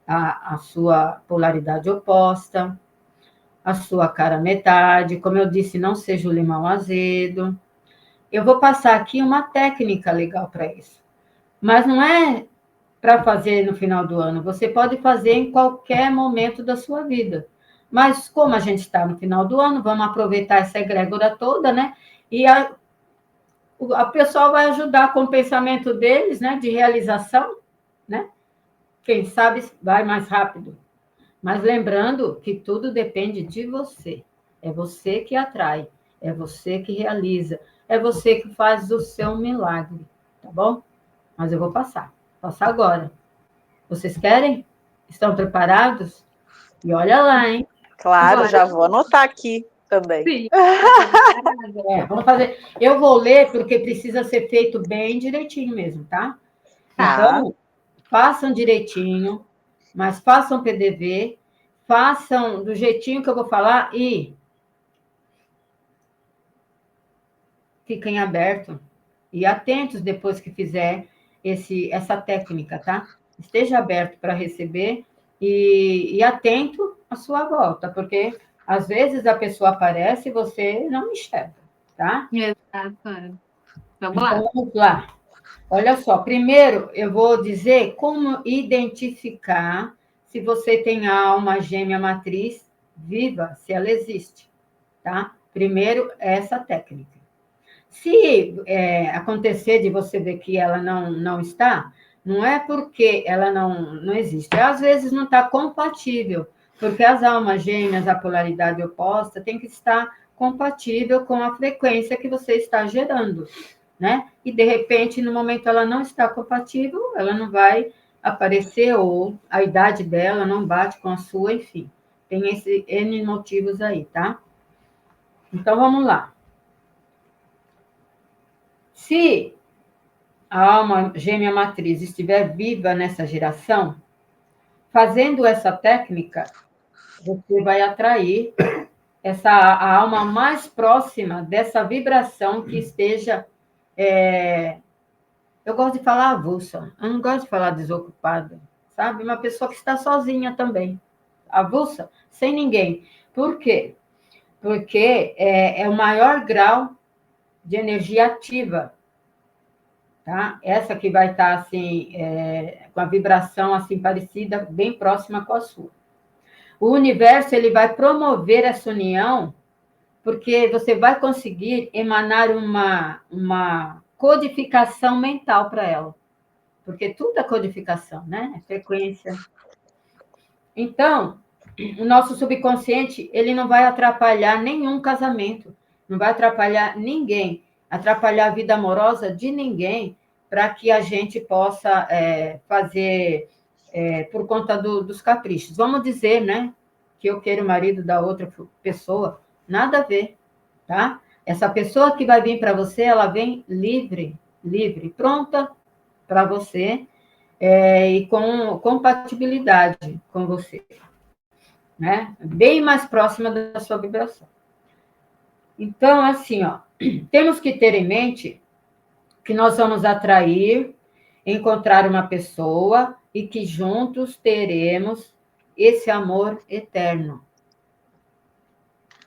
A sua polaridade oposta, a sua cara metade. Como eu disse, não seja o limão azedo. Eu vou passar aqui uma técnica legal para isso. Mas não é para fazer no final do ano. Você pode fazer em qualquer momento da sua vida. Mas como a gente está no final do ano, vamos aproveitar essa egrégora toda, né? E a pessoa vai ajudar com o pensamento deles, né, de realização, né? Quem sabe vai mais rápido. Mas lembrando que tudo depende de você. É você que atrai, é você que realiza, é você que faz o seu milagre, tá bom? Mas eu vou passar agora. Vocês querem? Estão preparados? E olha lá, hein?
Claro,
Bora.
já vou anotar aqui também.
Sim.
Vamos fazer. Eu vou ler porque precisa ser feito bem direitinho mesmo, tá?
Tá.
Então, façam direitinho, mas façam PDV, façam do jeitinho que eu vou falar e fiquem abertos e atentos depois que fizer essa técnica, tá? Esteja aberto para receber e atento à sua volta, porque às vezes a pessoa aparece e você não enxerga, tá?
Exato. Vamos
Então,
lá.
vamos lá. Olha só, primeiro eu vou dizer como identificar se você tem a alma gêmea matriz viva, se ela existe, tá? Primeiro, essa técnica. Se acontecer de você ver que ela não está, não é porque ela não existe, às vezes não está compatível, porque as almas gêmeas, a polaridade oposta, tem que estar compatível com a frequência que você está gerando, né? E, de repente, no momento ela não está compatível, ela não vai aparecer, ou a idade dela não bate com a sua, enfim. Tem esse N motivos aí, tá? Então, vamos lá. Se a alma gêmea matriz estiver viva nessa geração, fazendo essa técnica, você vai atrair a alma mais próxima dessa vibração que esteja. Eu gosto de falar avulsa, eu não gosto de falar desocupada, sabe? Uma pessoa que está sozinha também, avulsa, sem ninguém. Por quê? Porque é o maior grau de energia ativa. Tá? Essa que vai estar assim, com a vibração assim parecida, bem próxima com a sua. O universo ele vai promover essa união, porque você vai conseguir emanar uma codificação mental para ela. Porque tudo é codificação, né? É frequência. Então, o nosso subconsciente ele não vai atrapalhar nenhum casamento, não vai atrapalhar ninguém, atrapalhar a vida amorosa de ninguém, para que a gente possa fazer por conta dos caprichos. Vamos dizer, né, que eu quero o marido da outra pessoa, nada a ver, tá? Essa pessoa que vai vir para você, ela vem livre, pronta para você, e com compatibilidade com você, né? Bem mais próxima da sua vibração. Então, assim, ó, temos que ter em mente que nós vamos atrair, encontrar uma pessoa e que juntos teremos esse amor eterno.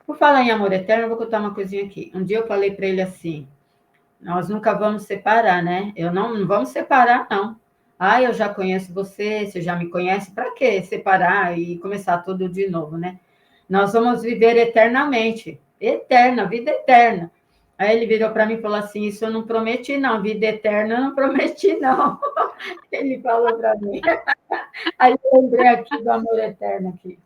Por falar em amor eterno, eu vou contar uma coisinha aqui. Um dia eu falei para ele assim, nós nunca vamos separar, né? Não vamos separar, não. Ah, eu já conheço você, você já me conhece, para que separar e começar tudo de novo, né? Nós vamos viver eternamente, eterna, vida eterna. Aí ele virou para mim e falou assim, isso eu não prometi, não, vida eterna eu não prometi, não. Ele falou para mim. Aí eu lembrei aqui do amor eterno aqui.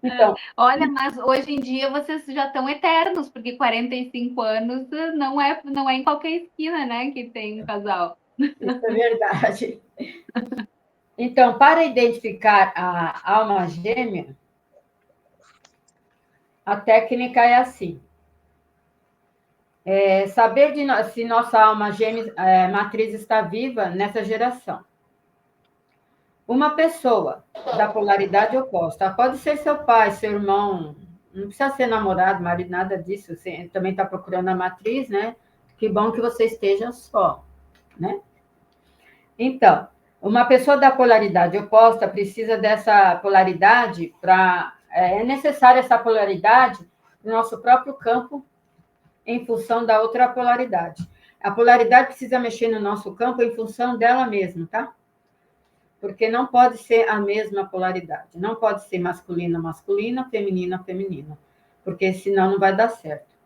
Então,
olha, mas hoje em dia vocês já estão eternos, porque 45 anos não é em qualquer esquina, né, que tem um casal.
Isso é verdade. Então, para identificar a alma gêmea, a técnica é assim. Saber se nossa alma gêmea matriz está viva nessa geração. Uma pessoa da polaridade oposta, pode ser seu pai, seu irmão, não precisa ser namorado, marido, nada disso, você também está procurando a matriz, né? Que bom que você esteja só, né? Então, uma pessoa da polaridade oposta precisa dessa polaridade para... É necessária essa polaridade no nosso próprio campo em função da outra polaridade. A polaridade precisa mexer no nosso campo em função dela mesma, tá? Porque não pode ser a mesma polaridade. Não pode ser masculina, masculina, feminina, feminina. Porque senão não vai dar certo.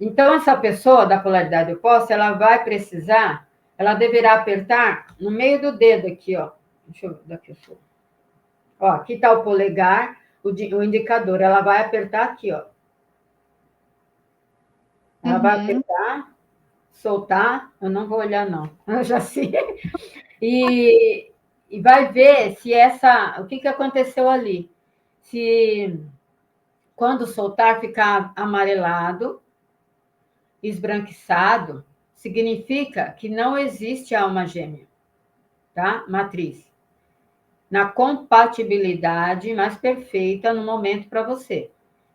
Então, essa pessoa da polaridade oposta, ela vai precisar, ela deverá apertar no meio do dedo aqui, ó. Deixa eu ver daqui. Ó, aqui está o polegar, o indicador. Ela vai apertar aqui, ó. Ela vai apertar, soltar. Eu não vou olhar, não. Eu já sei. E vai ver se o que aconteceu ali. Se quando soltar ficar amarelado, esbranquiçado, significa que não existe alma gêmea, tá? Matriz. Na compatibilidade mais perfeita no momento para você.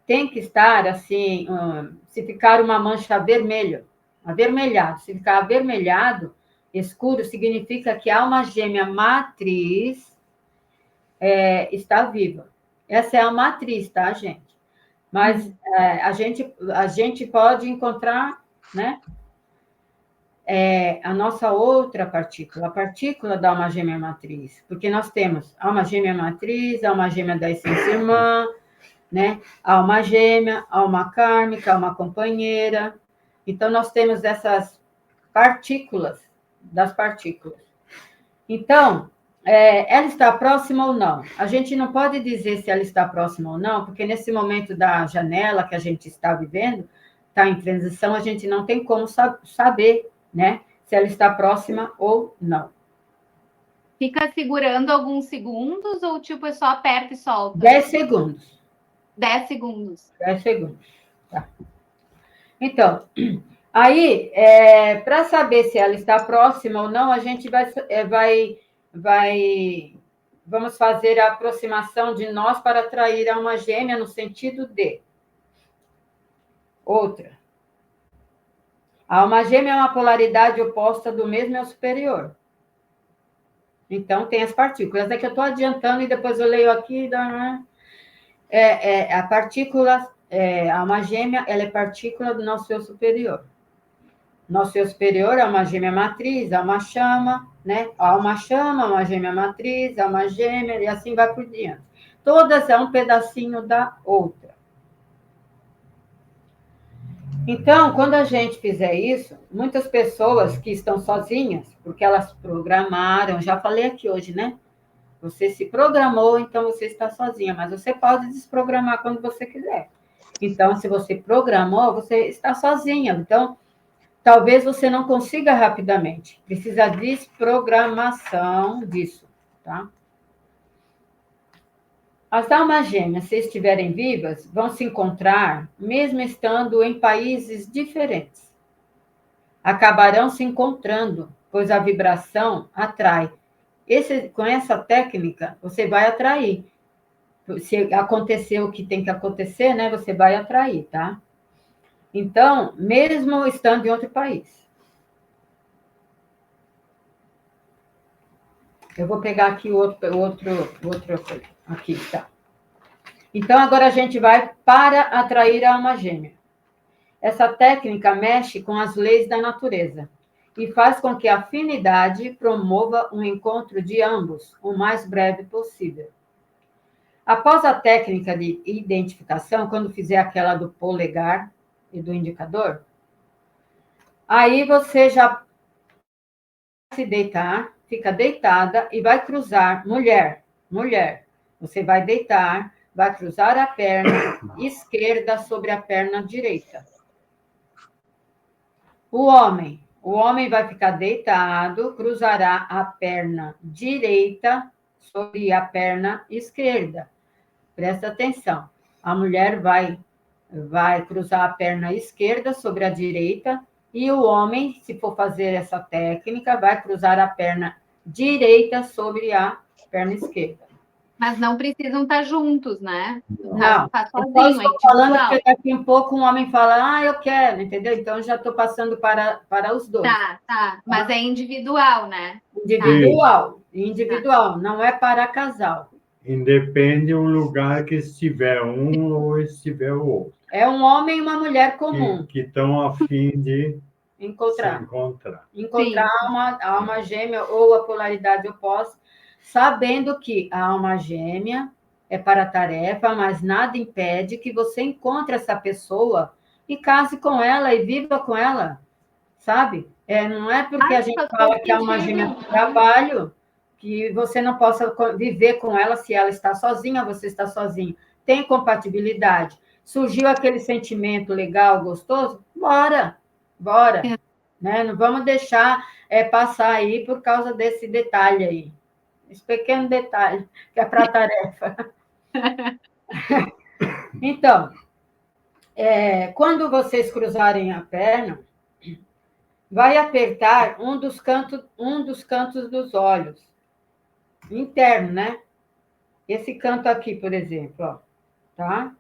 Tem que estar assim, se ficar uma mancha vermelha, avermelhado, se ficar avermelhado, escuro, significa que a alma gêmea matriz está viva. Essa é a matriz, tá, gente? Mas a gente pode encontrar, né, a nossa outra partícula, a partícula da alma gêmea matriz, porque nós temos alma gêmea matriz, alma gêmea da essência irmã, né, alma gêmea, alma kármica, alma companheira. Então, nós temos essas partículas das partículas. Então, ela está próxima ou não? A gente não pode dizer se ela está próxima ou não, porque nesse momento da janela que a gente está vivendo, está em transição, a gente não tem como saber, né, se ela está próxima ou não.
Fica segurando alguns segundos ou tipo é só aperta e solta?
10 segundos.
10 segundos.
10 segundos. Tá. Então, aí, para saber se ela está próxima ou não, a gente vamos fazer a aproximação de nós para atrair a uma gêmea no sentido de outra. A alma gêmea é uma polaridade oposta do mesmo e ao superior. Então, tem as partículas. É que eu estou adiantando e depois eu leio aqui. A partícula, a alma gêmea, ela é partícula do nosso eu superior. Nosso eu superior é uma gêmea matriz, alma chama, né? Alma chama, alma gêmea matriz, alma gêmea, e assim vai por diante. Todas é um pedacinho da outra. Então, quando a gente fizer isso, muitas pessoas que estão sozinhas, porque elas programaram, já falei aqui hoje, né? Você se programou, então você está sozinha, mas você pode desprogramar quando você quiser. Então, se você programou, você está sozinha. Então, talvez você não consiga rapidamente. Precisa de desprogramação disso, tá? As almas gêmeas, se estiverem vivas, vão se encontrar, mesmo estando em países diferentes. Acabarão se encontrando, pois a vibração atrai. Com essa técnica, você vai atrair. Se acontecer o que tem que acontecer, né, você vai atrair, tá? Então, mesmo estando em outro país. Eu vou pegar aqui outro aqui, tá? Então, agora a gente vai para atrair a alma gêmea. Essa técnica mexe com as leis da natureza e faz com que a afinidade promova um encontro de ambos o mais breve possível. Após a técnica de identificação, quando fizer aquela do polegar e do indicador, aí você já se deitar, fica deitada e vai cruzar, mulher, você vai deitar, vai cruzar a perna esquerda sobre a perna direita. O homem vai ficar deitado, cruzará a perna direita sobre a perna esquerda. Presta atenção. A mulher vai cruzar a perna esquerda sobre a direita e o homem, se for fazer essa técnica, vai cruzar a perna direita sobre a perna esquerda.
Mas não precisam estar juntos, né?
Não,
tá
eu
sozinho,
estou falando que daqui um pouco um homem fala, eu quero, entendeu? Então, já estou passando para os dois.
Tá. Mas é individual, né?
Individual, não é para casal.
Independe do lugar que estiver um ou estiver o outro.
É um homem e uma mulher comum.
Que estão a fim de
encontrar.
Sim.
a alma gêmea ou a polaridade oposta, sabendo que a alma gêmea é para a tarefa, mas nada impede que você encontre essa pessoa e case com ela e viva com ela, sabe? Não é porque a gente fala que é uma agenda de trabalho que você não possa viver com ela se ela está sozinha, você está sozinho. Tem compatibilidade. Surgiu aquele sentimento legal, gostoso? Bora! Né? Não vamos deixar passar aí por causa desse detalhe aí. Esse pequeno detalhe, que é para a tarefa. Então, quando vocês cruzarem a perna, vai apertar um dos cantos dos olhos, interno, né? Esse canto aqui, por exemplo, ó, tá?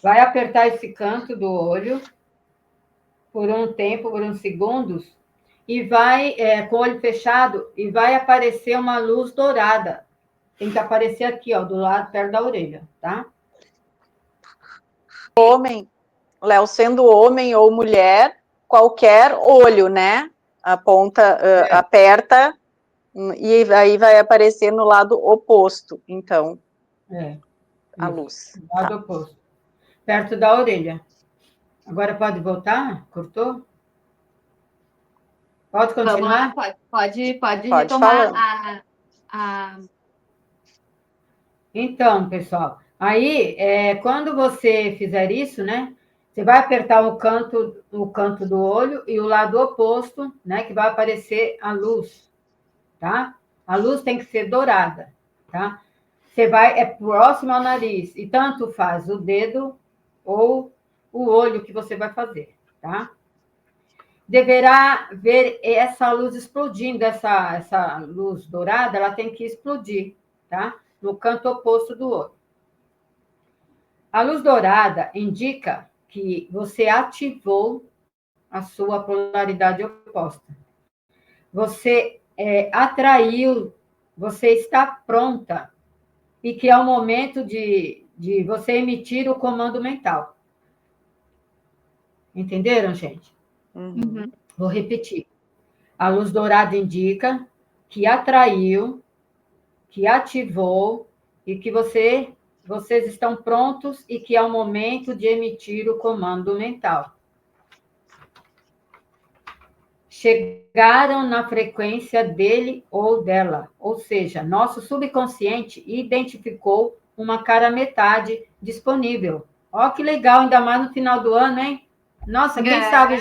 Vai apertar esse canto do olho por um tempo, por uns segundos, e vai, com o olho fechado, e vai aparecer uma luz dourada. Tem que aparecer aqui, ó, do lado, perto da orelha, tá?
Homem, Léo, sendo homem ou mulher, qualquer olho, né? A ponta aperta e aí vai aparecer no lado oposto, então, a luz.
No lado oposto. Perto da orelha. Agora pode voltar? Cortou? Pode continuar?
Vamos lá, pode retomar a...
Então, pessoal, aí, quando você fizer isso, né? Você vai apertar o canto do olho e o lado oposto, né? Que vai aparecer a luz, tá? A luz tem que ser dourada, tá? Você vai, próximo ao nariz, e tanto faz o dedo ou o olho que você vai fazer, tá? Deverá ver essa luz explodindo, essa luz dourada, ela tem que explodir, tá? No canto oposto do olho. A luz dourada indica que você ativou a sua polaridade oposta. Você atraiu, você está pronta, e que é o momento de você emitir o comando mental. Entenderam, gente?
Uhum.
Vou repetir. A luz dourada indica que atraiu, que ativou e que vocês estão prontos e que é o momento de emitir o comando mental. Chegaram na frequência dele ou dela, ou seja, nosso subconsciente identificou uma cara metade disponível. Ó, que legal, ainda mais no final do ano, hein? Nossa, quem sabe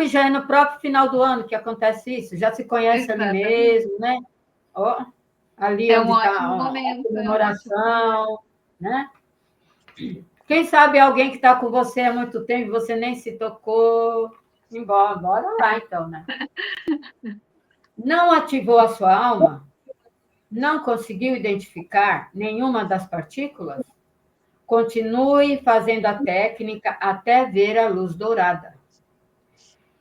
já é no próprio final do ano que acontece isso, já se conhece ali mesmo, né? Ó, ali onde está a comemoração, né? Quem sabe alguém que está com você há muito tempo e você nem se tocou. Bora lá, então, né? Não ativou a sua alma? Não conseguiu identificar nenhuma das partículas? Continue fazendo a técnica até ver a luz dourada.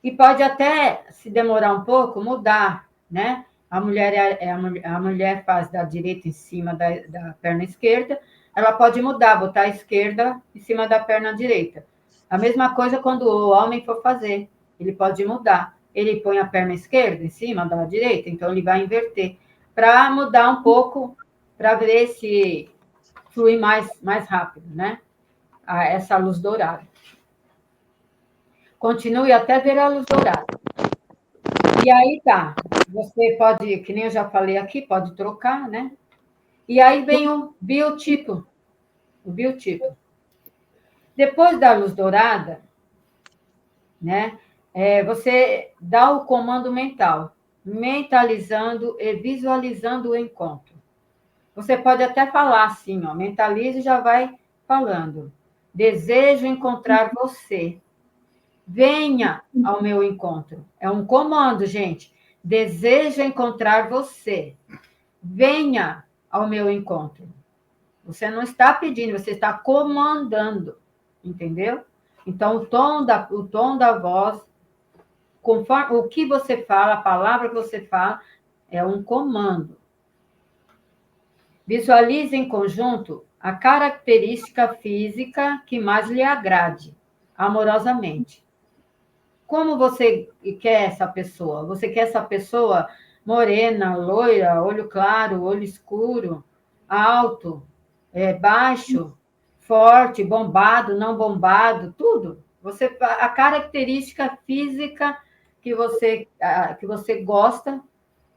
E pode até, se demorar um pouco, mudar, né? A mulher faz da direita em cima da perna esquerda, ela pode mudar, botar a esquerda em cima da perna direita. A mesma coisa quando o homem for fazer, ele pode mudar. Ele põe a perna esquerda em cima da direita, então ele vai inverter, para mudar um pouco, para ver se flui mais rápido, né? Essa luz dourada. Continue até ver a luz dourada. E aí tá, você pode, que nem eu já falei aqui, pode trocar, né? E aí vem o biotipo. O biotipo. Depois da luz dourada, né? Você dá o comando mental, mentalizando e visualizando o encontro. Você pode até falar assim, ó, mentalize e já vai falando. Desejo encontrar você. Venha ao meu encontro. É um comando, gente. Desejo encontrar você. Venha ao meu encontro. Você não está pedindo, você está comandando. Entendeu? Então, o tom da voz, conforme o que você fala, a palavra que você fala, é um comando. Visualize em conjunto a característica física que mais lhe agrade, amorosamente. Como você quer essa pessoa? Você quer essa pessoa morena, loira, olho claro, olho escuro, alto, baixo, forte, bombado, não bombado, tudo. A característica física que você gosta,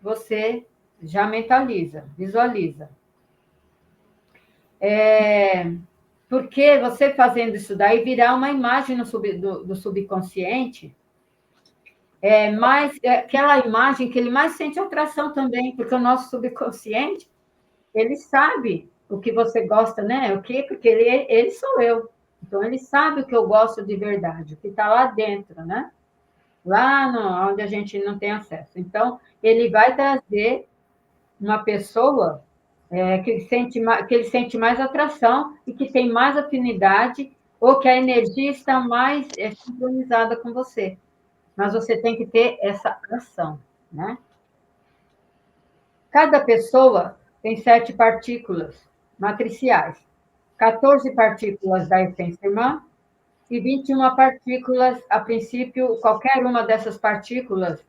você já mentaliza, visualiza. Porque você fazendo isso daí, virar uma imagem do subconsciente, aquela imagem que ele mais sente atração também, porque o nosso subconsciente, ele sabe o que você gosta, né? O quê? Porque ele sou eu. Então, ele sabe o que eu gosto de verdade, o que está lá dentro, né? Lá onde a gente não tem acesso. Então, ele vai trazer uma pessoa que ele sente mais atração e que tem mais afinidade, ou que a energia está mais sincronizada com você. Mas você tem que ter essa ação, né? Cada pessoa tem 7 partículas matriciais, 14 partículas da essência irmã e 21 partículas, a princípio, qualquer uma dessas partículas,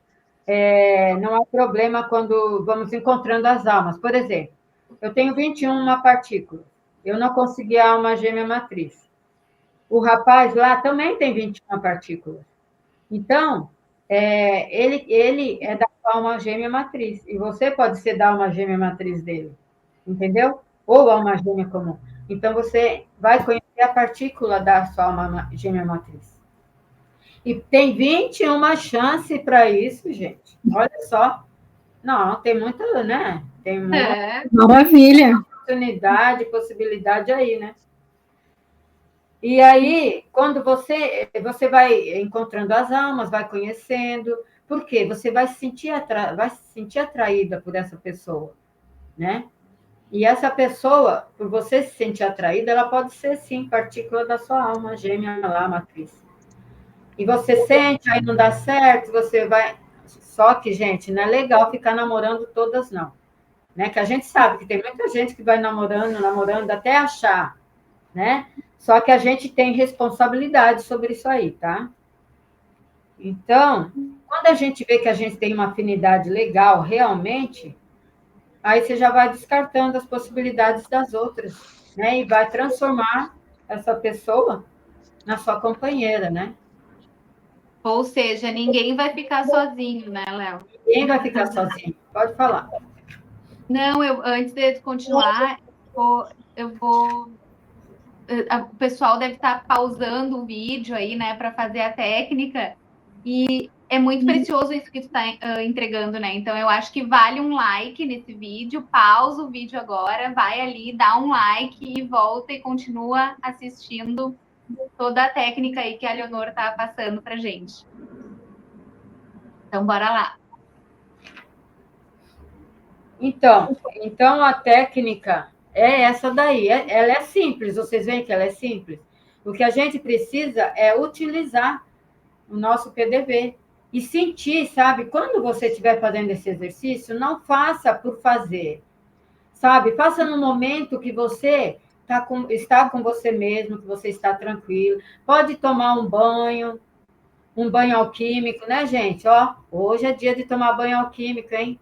não há problema quando vamos encontrando as almas. Por exemplo, eu tenho 21 partículas, eu não consegui a alma gêmea matriz. O rapaz lá também tem 21 partículas. Então, ele é da alma gêmea matriz, e você pode ser da alma gêmea matriz dele, entendeu? Ou alma gêmea comum. Então, você vai conhecer a partícula da sua alma gêmea matriz. E tem 21 chances para isso, gente. Olha só. Não, tem muita, né? Tem muita
Maravilha.
oportunidade, possibilidade aí, né? E aí, quando você vai encontrando as almas, vai conhecendo, por quê? Você vai se sentir atraída por essa pessoa, né? E essa pessoa, por você se sentir atraída, ela pode ser, sim, partícula da sua alma gêmea lá, matriz. E você sente, aí não dá certo, você vai... Só que, gente, não é legal ficar namorando todas, não. Né? Que a gente sabe que tem muita gente que vai namorando, até achar, né? Só que a gente tem responsabilidade sobre isso aí, tá? Então, quando a gente vê que a gente tem uma afinidade legal, realmente, aí você já vai descartando as possibilidades das outras, né? E vai transformar essa pessoa na sua companheira, né?
Ou seja, ninguém vai ficar sozinho, né, Léo?
Ninguém vai ficar sozinho. Pode falar.
Não, antes de continuar, o pessoal deve estar pausando o vídeo aí, né, para fazer a técnica. E é muito precioso isso que tu está entregando, né? Então, eu acho que vale um like nesse vídeo. Pausa o vídeo agora, vai ali, dá um like e volta e continua assistindo toda a técnica aí que a Leonor está passando para gente. Então, bora lá.
Então a técnica é essa daí. Ela é simples, vocês veem que ela é simples. O que a gente precisa é utilizar o nosso PDV e sentir, sabe? Quando você estiver fazendo esse exercício, não faça por fazer, sabe? Faça no momento que você está com você mesmo, que você está tranquilo. Pode tomar um banho alquímico, né, gente? Ó, hoje é dia de tomar banho alquímico, hein?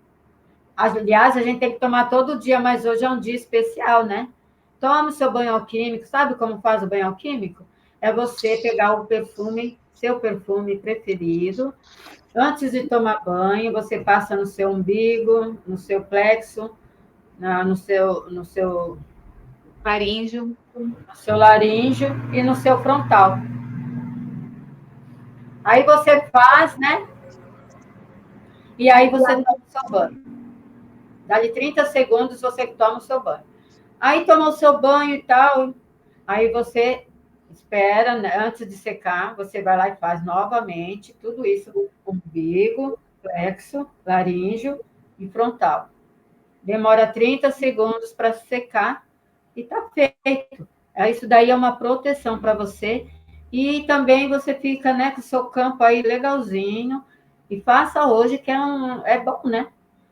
Aliás, a gente tem que tomar todo dia, mas hoje é um dia especial, né? Tome o seu banho alquímico. Sabe como faz o banho alquímico? É você pegar o perfume, seu perfume preferido. Antes de tomar banho, você passa no seu umbigo, no seu plexo, no seu
Laríngeo.
No seu laríngeo e no seu frontal. Aí você faz, né? E aí você toma o seu banho. Dali 30 segundos você toma o seu banho. Aí toma o seu banho e tal. Aí você espera, né? Antes de secar, você vai lá e faz novamente tudo isso: umbigo, plexo, laríngeo e frontal. Demora 30 segundos para secar e tá feito. Isso daí é uma proteção para você. E também você fica, né, com o seu campo aí legalzinho. E faça hoje, que é bom, né?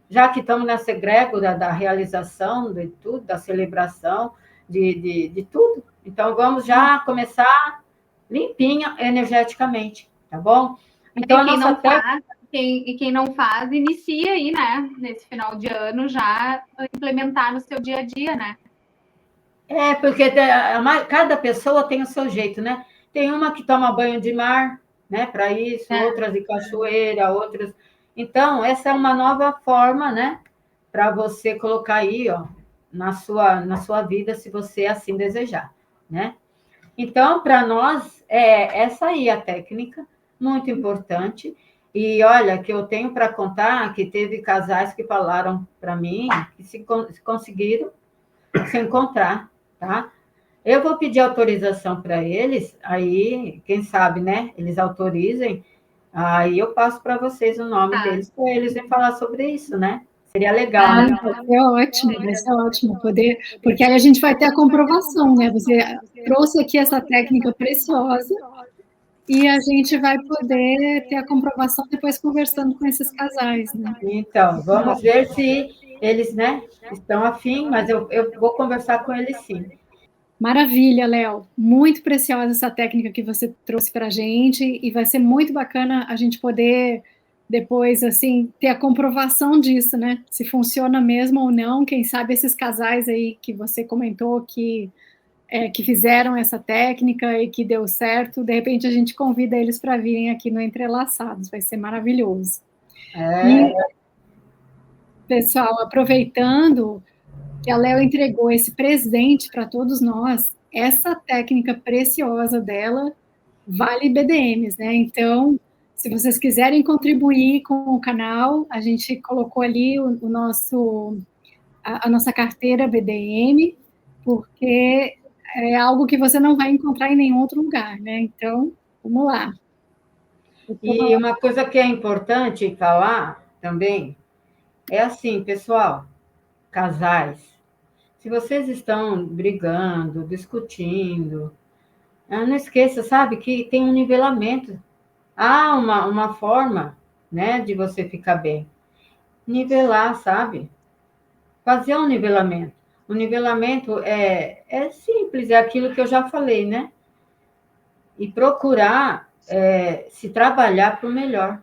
Já que estamos nessa egrégora da realização de tudo, da celebração, de tudo. Então, vamos já começar limpinha energeticamente, tá bom? Então,
quem não faz, inicia aí, né? Nesse final de ano, já implementar no seu dia a dia, né?
Porque cada pessoa tem o seu jeito, né? Tem uma que toma banho de mar, né? Para isso, outras de cachoeira, outras. Então, essa é uma nova forma, né? Para você colocar aí, ó, na sua vida, se você assim desejar, né? Então, para nós, essa aí a técnica, muito importante. E olha, que eu tenho para contar que teve casais que falaram para mim que se conseguiram se encontrar, tá? Eu vou pedir autorização para eles, aí, quem sabe, né? Eles autorizem, aí eu passo para vocês o nome deles, para eles virem falar sobre isso, né? Seria legal, né?
Vai ser ótimo poder, porque aí a gente vai ter a comprovação, né? Você trouxe aqui essa técnica preciosa e a gente vai poder ter a comprovação depois conversando com esses casais, né?
Então, vamos ver se eles, né, estão afim, mas eu vou conversar com eles sim.
Maravilha, Léo. Muito preciosa essa técnica que você trouxe para a gente e vai ser muito bacana a gente poder depois, assim, ter a comprovação disso, né? Se funciona mesmo ou não. Quem sabe esses casais aí que você comentou que fizeram essa técnica e que deu certo, de repente a gente convida eles para virem aqui no Entrelaçados. Vai ser maravilhoso. E, pessoal, aproveitando que a Léo entregou esse presente para todos nós, essa técnica preciosa dela vale BDMs, né? Então, se vocês quiserem contribuir com o canal, a gente colocou ali a nossa carteira BDM, porque é algo que você não vai encontrar em nenhum outro lugar, né? Então, vamos lá.
E uma coisa que é importante falar também é assim, pessoal, casais, se vocês estão brigando, discutindo, não esqueça, sabe, que tem um nivelamento. Há uma forma, né, de você ficar bem. Nivelar, sabe? Fazer um nivelamento. O nivelamento é simples, é aquilo que eu já falei, né? E procurar se trabalhar para o melhor.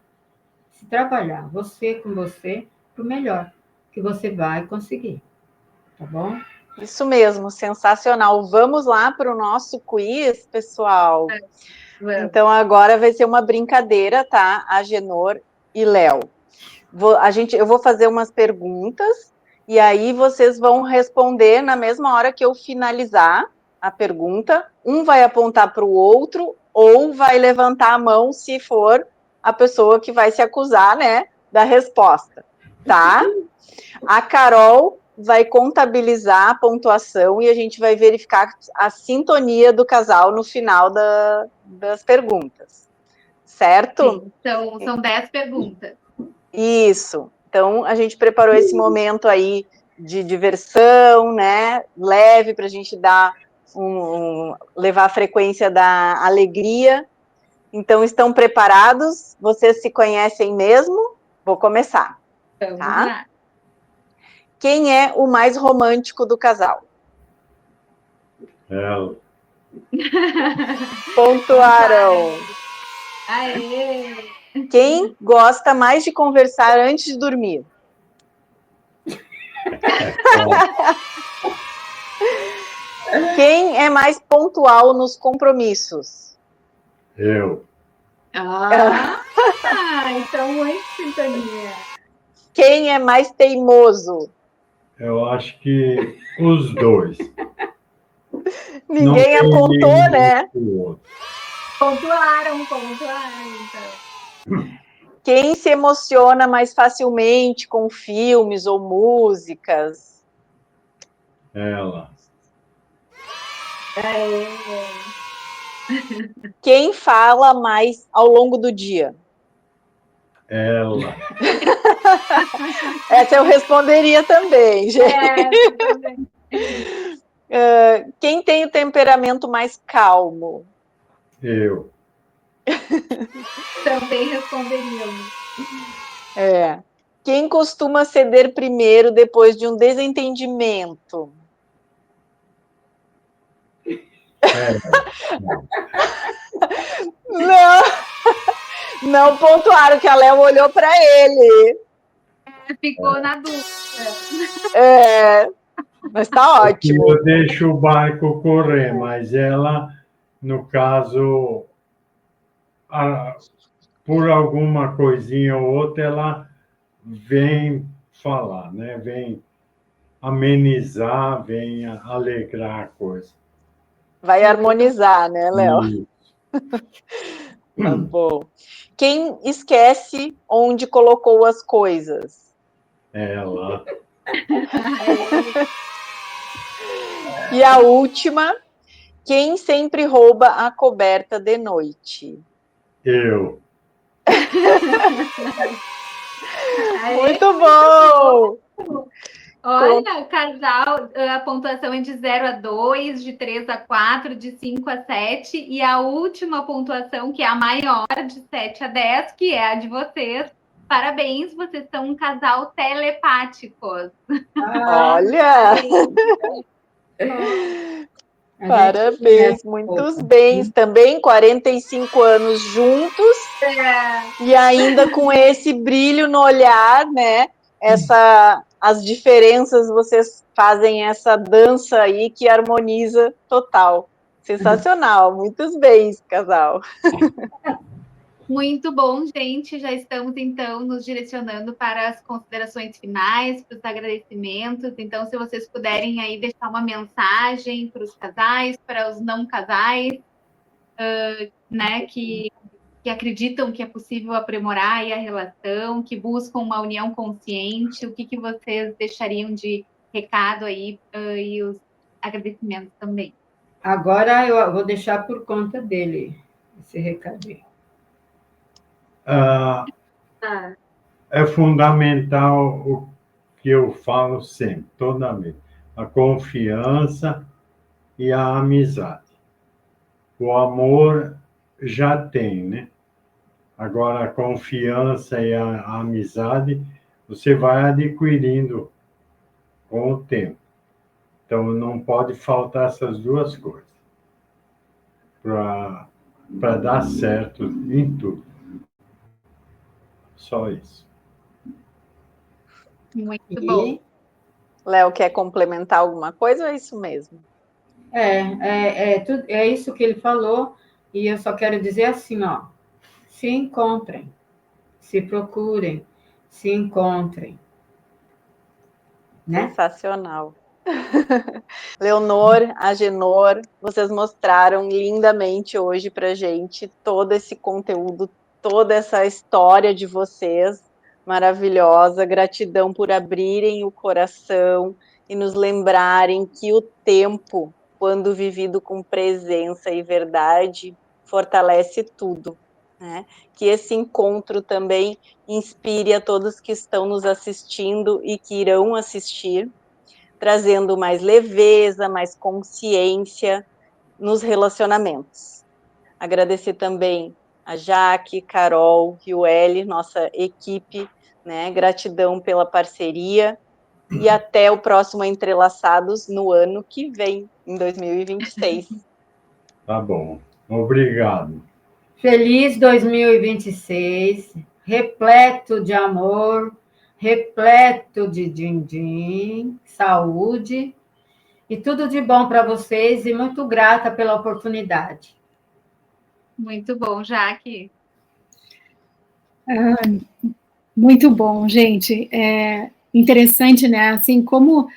Se trabalhar, você com você, para o melhor, que você vai conseguir. Tá bom?
Isso mesmo, sensacional. Vamos lá para o nosso quiz, pessoal. Então, agora vai ser uma brincadeira, tá? Agenor e Léo. Eu vou fazer umas perguntas e aí vocês vão responder na mesma hora que eu finalizar a pergunta. Um vai apontar para o outro ou vai levantar a mão se for a pessoa que vai se acusar, né, da resposta, tá? A Carol vai contabilizar a pontuação e a gente vai verificar a sintonia do casal no final das perguntas, certo?
Sim, então, são 10 perguntas.
Isso. Então, a gente preparou esse momento aí de diversão, né? Leve, para a gente dar levar a frequência da alegria. Então, estão preparados? Vocês se conhecem mesmo? Vou começar.
Vamos
tá?
lá.
Quem é o mais romântico do casal?
Ela.
Pontuaram.
Aê!
Quem gosta mais de conversar antes de dormir? Quem é mais pontual nos compromissos?
Eu.
Então muito sintonia.
Quem é mais teimoso?
Eu acho que os dois.
Ninguém apontou, né?
Pontuaram, então.
Quem se emociona mais facilmente com filmes ou músicas?
Ela.
Quem fala mais ao longo do dia?
Ela.
Essa eu responderia também, gente. Quem tem o temperamento mais calmo?
Eu.
Também responderíamos.
Quem costuma ceder primeiro depois de um desentendimento? Não pontuaram, que a Léo olhou para ele.
Ficou na dúvida.
Mas tá ótimo.
Eu deixo o barco correr, mas ela, no caso, por alguma coisinha ou outra, ela vem falar, né? Vem amenizar, vem alegrar a coisa.
Vai harmonizar, né, Léo?
E
Tá bom. Quem esquece onde colocou as coisas?
ela,
E a última, quem sempre rouba a coberta de noite?
eu.
Muito bom!
Olha, o casal, a pontuação é de 0 a 2, de 3 a 4, de 5 a 7, e a última pontuação, que é a maior, de 7 a 10, que é a de vocês. Parabéns, vocês são um casal telepáticos.
Olha! Parabéns, muitos bens. Também 45 anos juntos e ainda com esse brilho no olhar, né? As diferenças, vocês fazem essa dança aí que harmoniza total. Sensacional, muitos bens, casal.
Muito bom, gente. Já estamos, então, nos direcionando para as considerações finais, para os agradecimentos. Então, se vocês puderem aí deixar uma mensagem para os casais, para os não casais, né, que acreditam que é possível aprimorar aí a relação, que buscam uma união consciente, o que vocês deixariam de recado aí e os agradecimentos também?
Agora eu vou deixar por conta dele esse recadinho.
É fundamental o que eu falo sempre, toda vez, a confiança e a amizade. O amor já tem, né? Agora, a confiança e a amizade você vai adquirindo com o tempo. Então, não pode faltar essas duas coisas para dar certo em tudo. Só isso.
Muito bom.
Léo, quer complementar alguma coisa ou é isso mesmo?
É isso que ele falou, e eu só quero dizer assim, ó, se encontrem, se procurem, se encontrem. Né?
Sensacional. Leonor, Agenor, vocês mostraram lindamente hoje para gente todo esse conteúdo, toda essa história de vocês, maravilhosa. Gratidão por abrirem o coração e nos lembrarem que o tempo, quando vivido com presença e verdade, fortalece tudo, né? Que esse encontro também inspire a todos que estão nos assistindo e que irão assistir, trazendo mais leveza, mais consciência nos relacionamentos. Agradecer também a Jaque, Carol, Riueli, nossa equipe, né? Gratidão pela parceria e até o próximo Entrelaçados no ano que vem, em 2026.
Tá bom. Obrigado.
Feliz 2026, repleto de amor, repleto de din-din, saúde e tudo de bom para vocês e muito grata pela oportunidade.
Muito bom, Jaque.
Muito bom, gente. Interessante, né? Assim como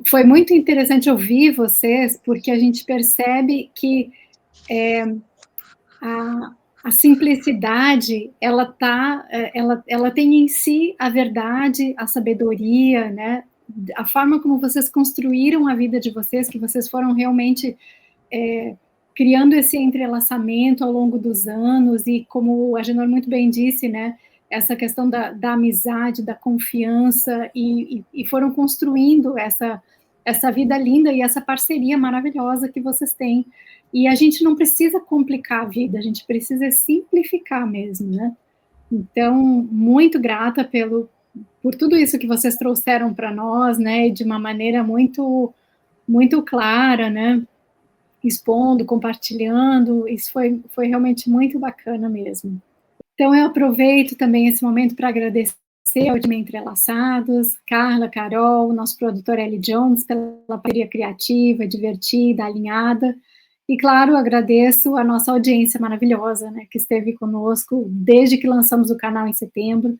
foi muito interessante ouvir vocês, porque a gente percebe que a simplicidade, ela tem em si a verdade, a sabedoria, né? A forma como vocês construíram a vida de vocês, que vocês foram realmente criando esse entrelaçamento ao longo dos anos, e como a Agenor muito bem disse, né? Essa questão da amizade, da confiança, e foram construindo essa vida linda e essa parceria maravilhosa que vocês têm. E a gente não precisa complicar a vida, a gente precisa simplificar mesmo, né? Então, muito grata por tudo isso que vocês trouxeram para nós, né? De uma maneira muito, muito clara, né? Expondo, compartilhando, isso foi realmente muito bacana mesmo. Então, eu aproveito também esse momento para agradecer ao time Entrelaçados, Carla, Carol, nosso produtor Ellie Jones, pela parceria criativa, divertida, alinhada. E, claro, agradeço a nossa audiência maravilhosa, né, que esteve conosco desde que lançamos o canal em setembro.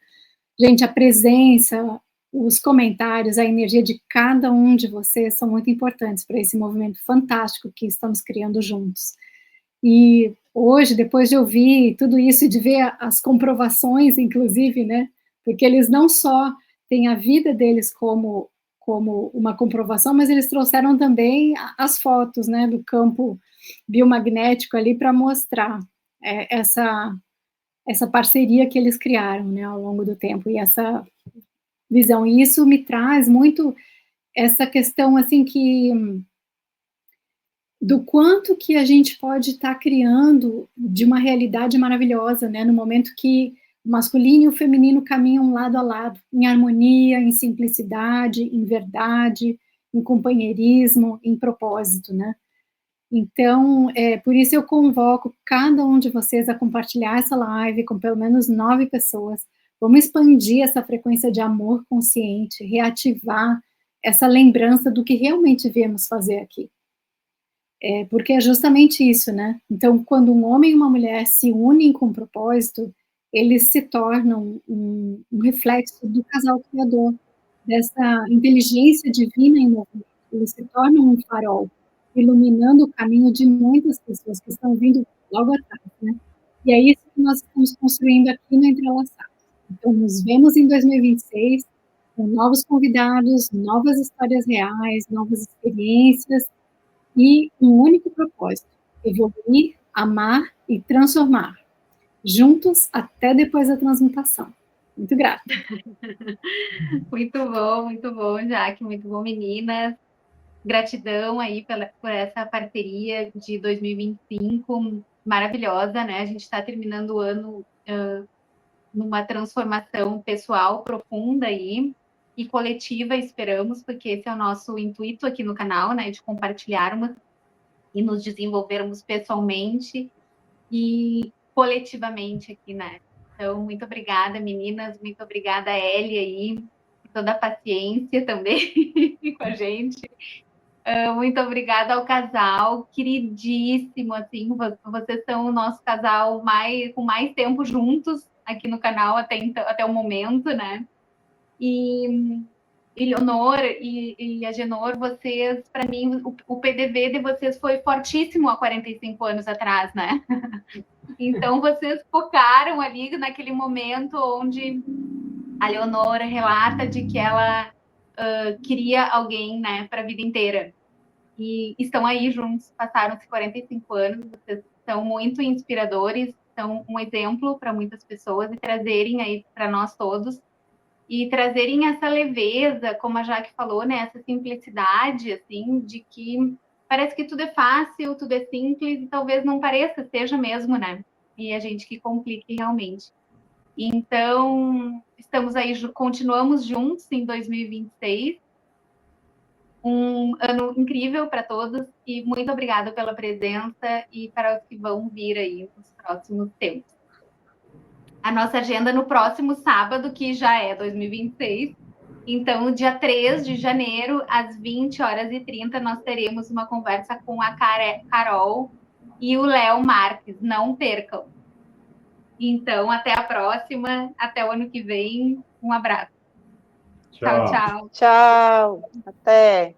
Gente, a presença, os comentários, a energia de cada um de vocês são muito importantes para esse movimento fantástico que estamos criando juntos. E hoje, depois de ouvir tudo isso e de ver as comprovações, inclusive, né, porque eles não só têm a vida deles como uma comprovação, mas eles trouxeram também as fotos, né, do campo biomagnético ali para mostrar essa parceria que eles criaram, né, ao longo do tempo, e essa visão. E isso me traz muito essa questão, assim, do quanto que a gente pode estar criando de uma realidade maravilhosa, né, no momento que o masculino e o feminino caminham lado a lado, em harmonia, em simplicidade, em verdade, em companheirismo, em propósito, né. Então, por isso eu convoco cada um de vocês a compartilhar essa live com pelo menos 9 pessoas. Vamos expandir essa frequência de amor consciente, reativar essa lembrança do que realmente viemos fazer aqui. Porque é justamente isso, né? Então, quando um homem e uma mulher se unem com um propósito, eles se tornam um reflexo do casal criador, dessa inteligência divina em movimento. Eles se tornam um farol, iluminando o caminho de muitas pessoas que estão vindo logo atrás, né? E é isso que nós estamos construindo aqui no Entrelaçados. Então, nos vemos em 2026, com novos convidados, novas histórias reais, novas experiências, e um único propósito: evoluir, amar e transformar, juntos até depois da transmutação. Muito grata.
Muito bom, Jaque, muito bom, meninas. Gratidão aí por essa parceria de 2025, maravilhosa, né? A gente está terminando o ano numa transformação pessoal profunda aí, e coletiva, esperamos, porque esse é o nosso intuito aqui no canal, né? De compartilharmos e nos desenvolvermos pessoalmente e coletivamente aqui, né? Então, muito obrigada, meninas, muito obrigada, Ellie, aí, por toda a paciência também com a gente. Muito obrigada ao casal, queridíssimo, assim, vocês são o nosso casal com mais tempo juntos aqui no canal até o momento, né? E Leonor e Agenor, vocês, para mim, o PDV de vocês foi fortíssimo há 45 anos atrás, né? Então, vocês focaram ali naquele momento onde a Leonor relata de que ela queria alguém, né, para a vida inteira. E estão aí juntos, passaram-se 45 anos, vocês são muito inspiradores, são um exemplo para muitas pessoas e trazerem aí para nós todos, e trazerem essa leveza, como a Jaque falou, né, essa simplicidade, assim, de que parece que tudo é fácil, tudo é simples, e talvez não pareça, seja mesmo, né, e a gente que complique realmente. Então, estamos aí, continuamos juntos em 2026, um ano incrível para todos, e muito obrigada pela presença e para os que vão vir aí nos próximos tempos. A nossa agenda no próximo sábado, que já é 2026, então, dia 3 de janeiro, às 20h30, nós teremos uma conversa com a Carol e o Léo Marques, não percam. Então, até a próxima, até o ano que vem, um abraço.
Tchau.
Tchau, tchau.
Tchau, até.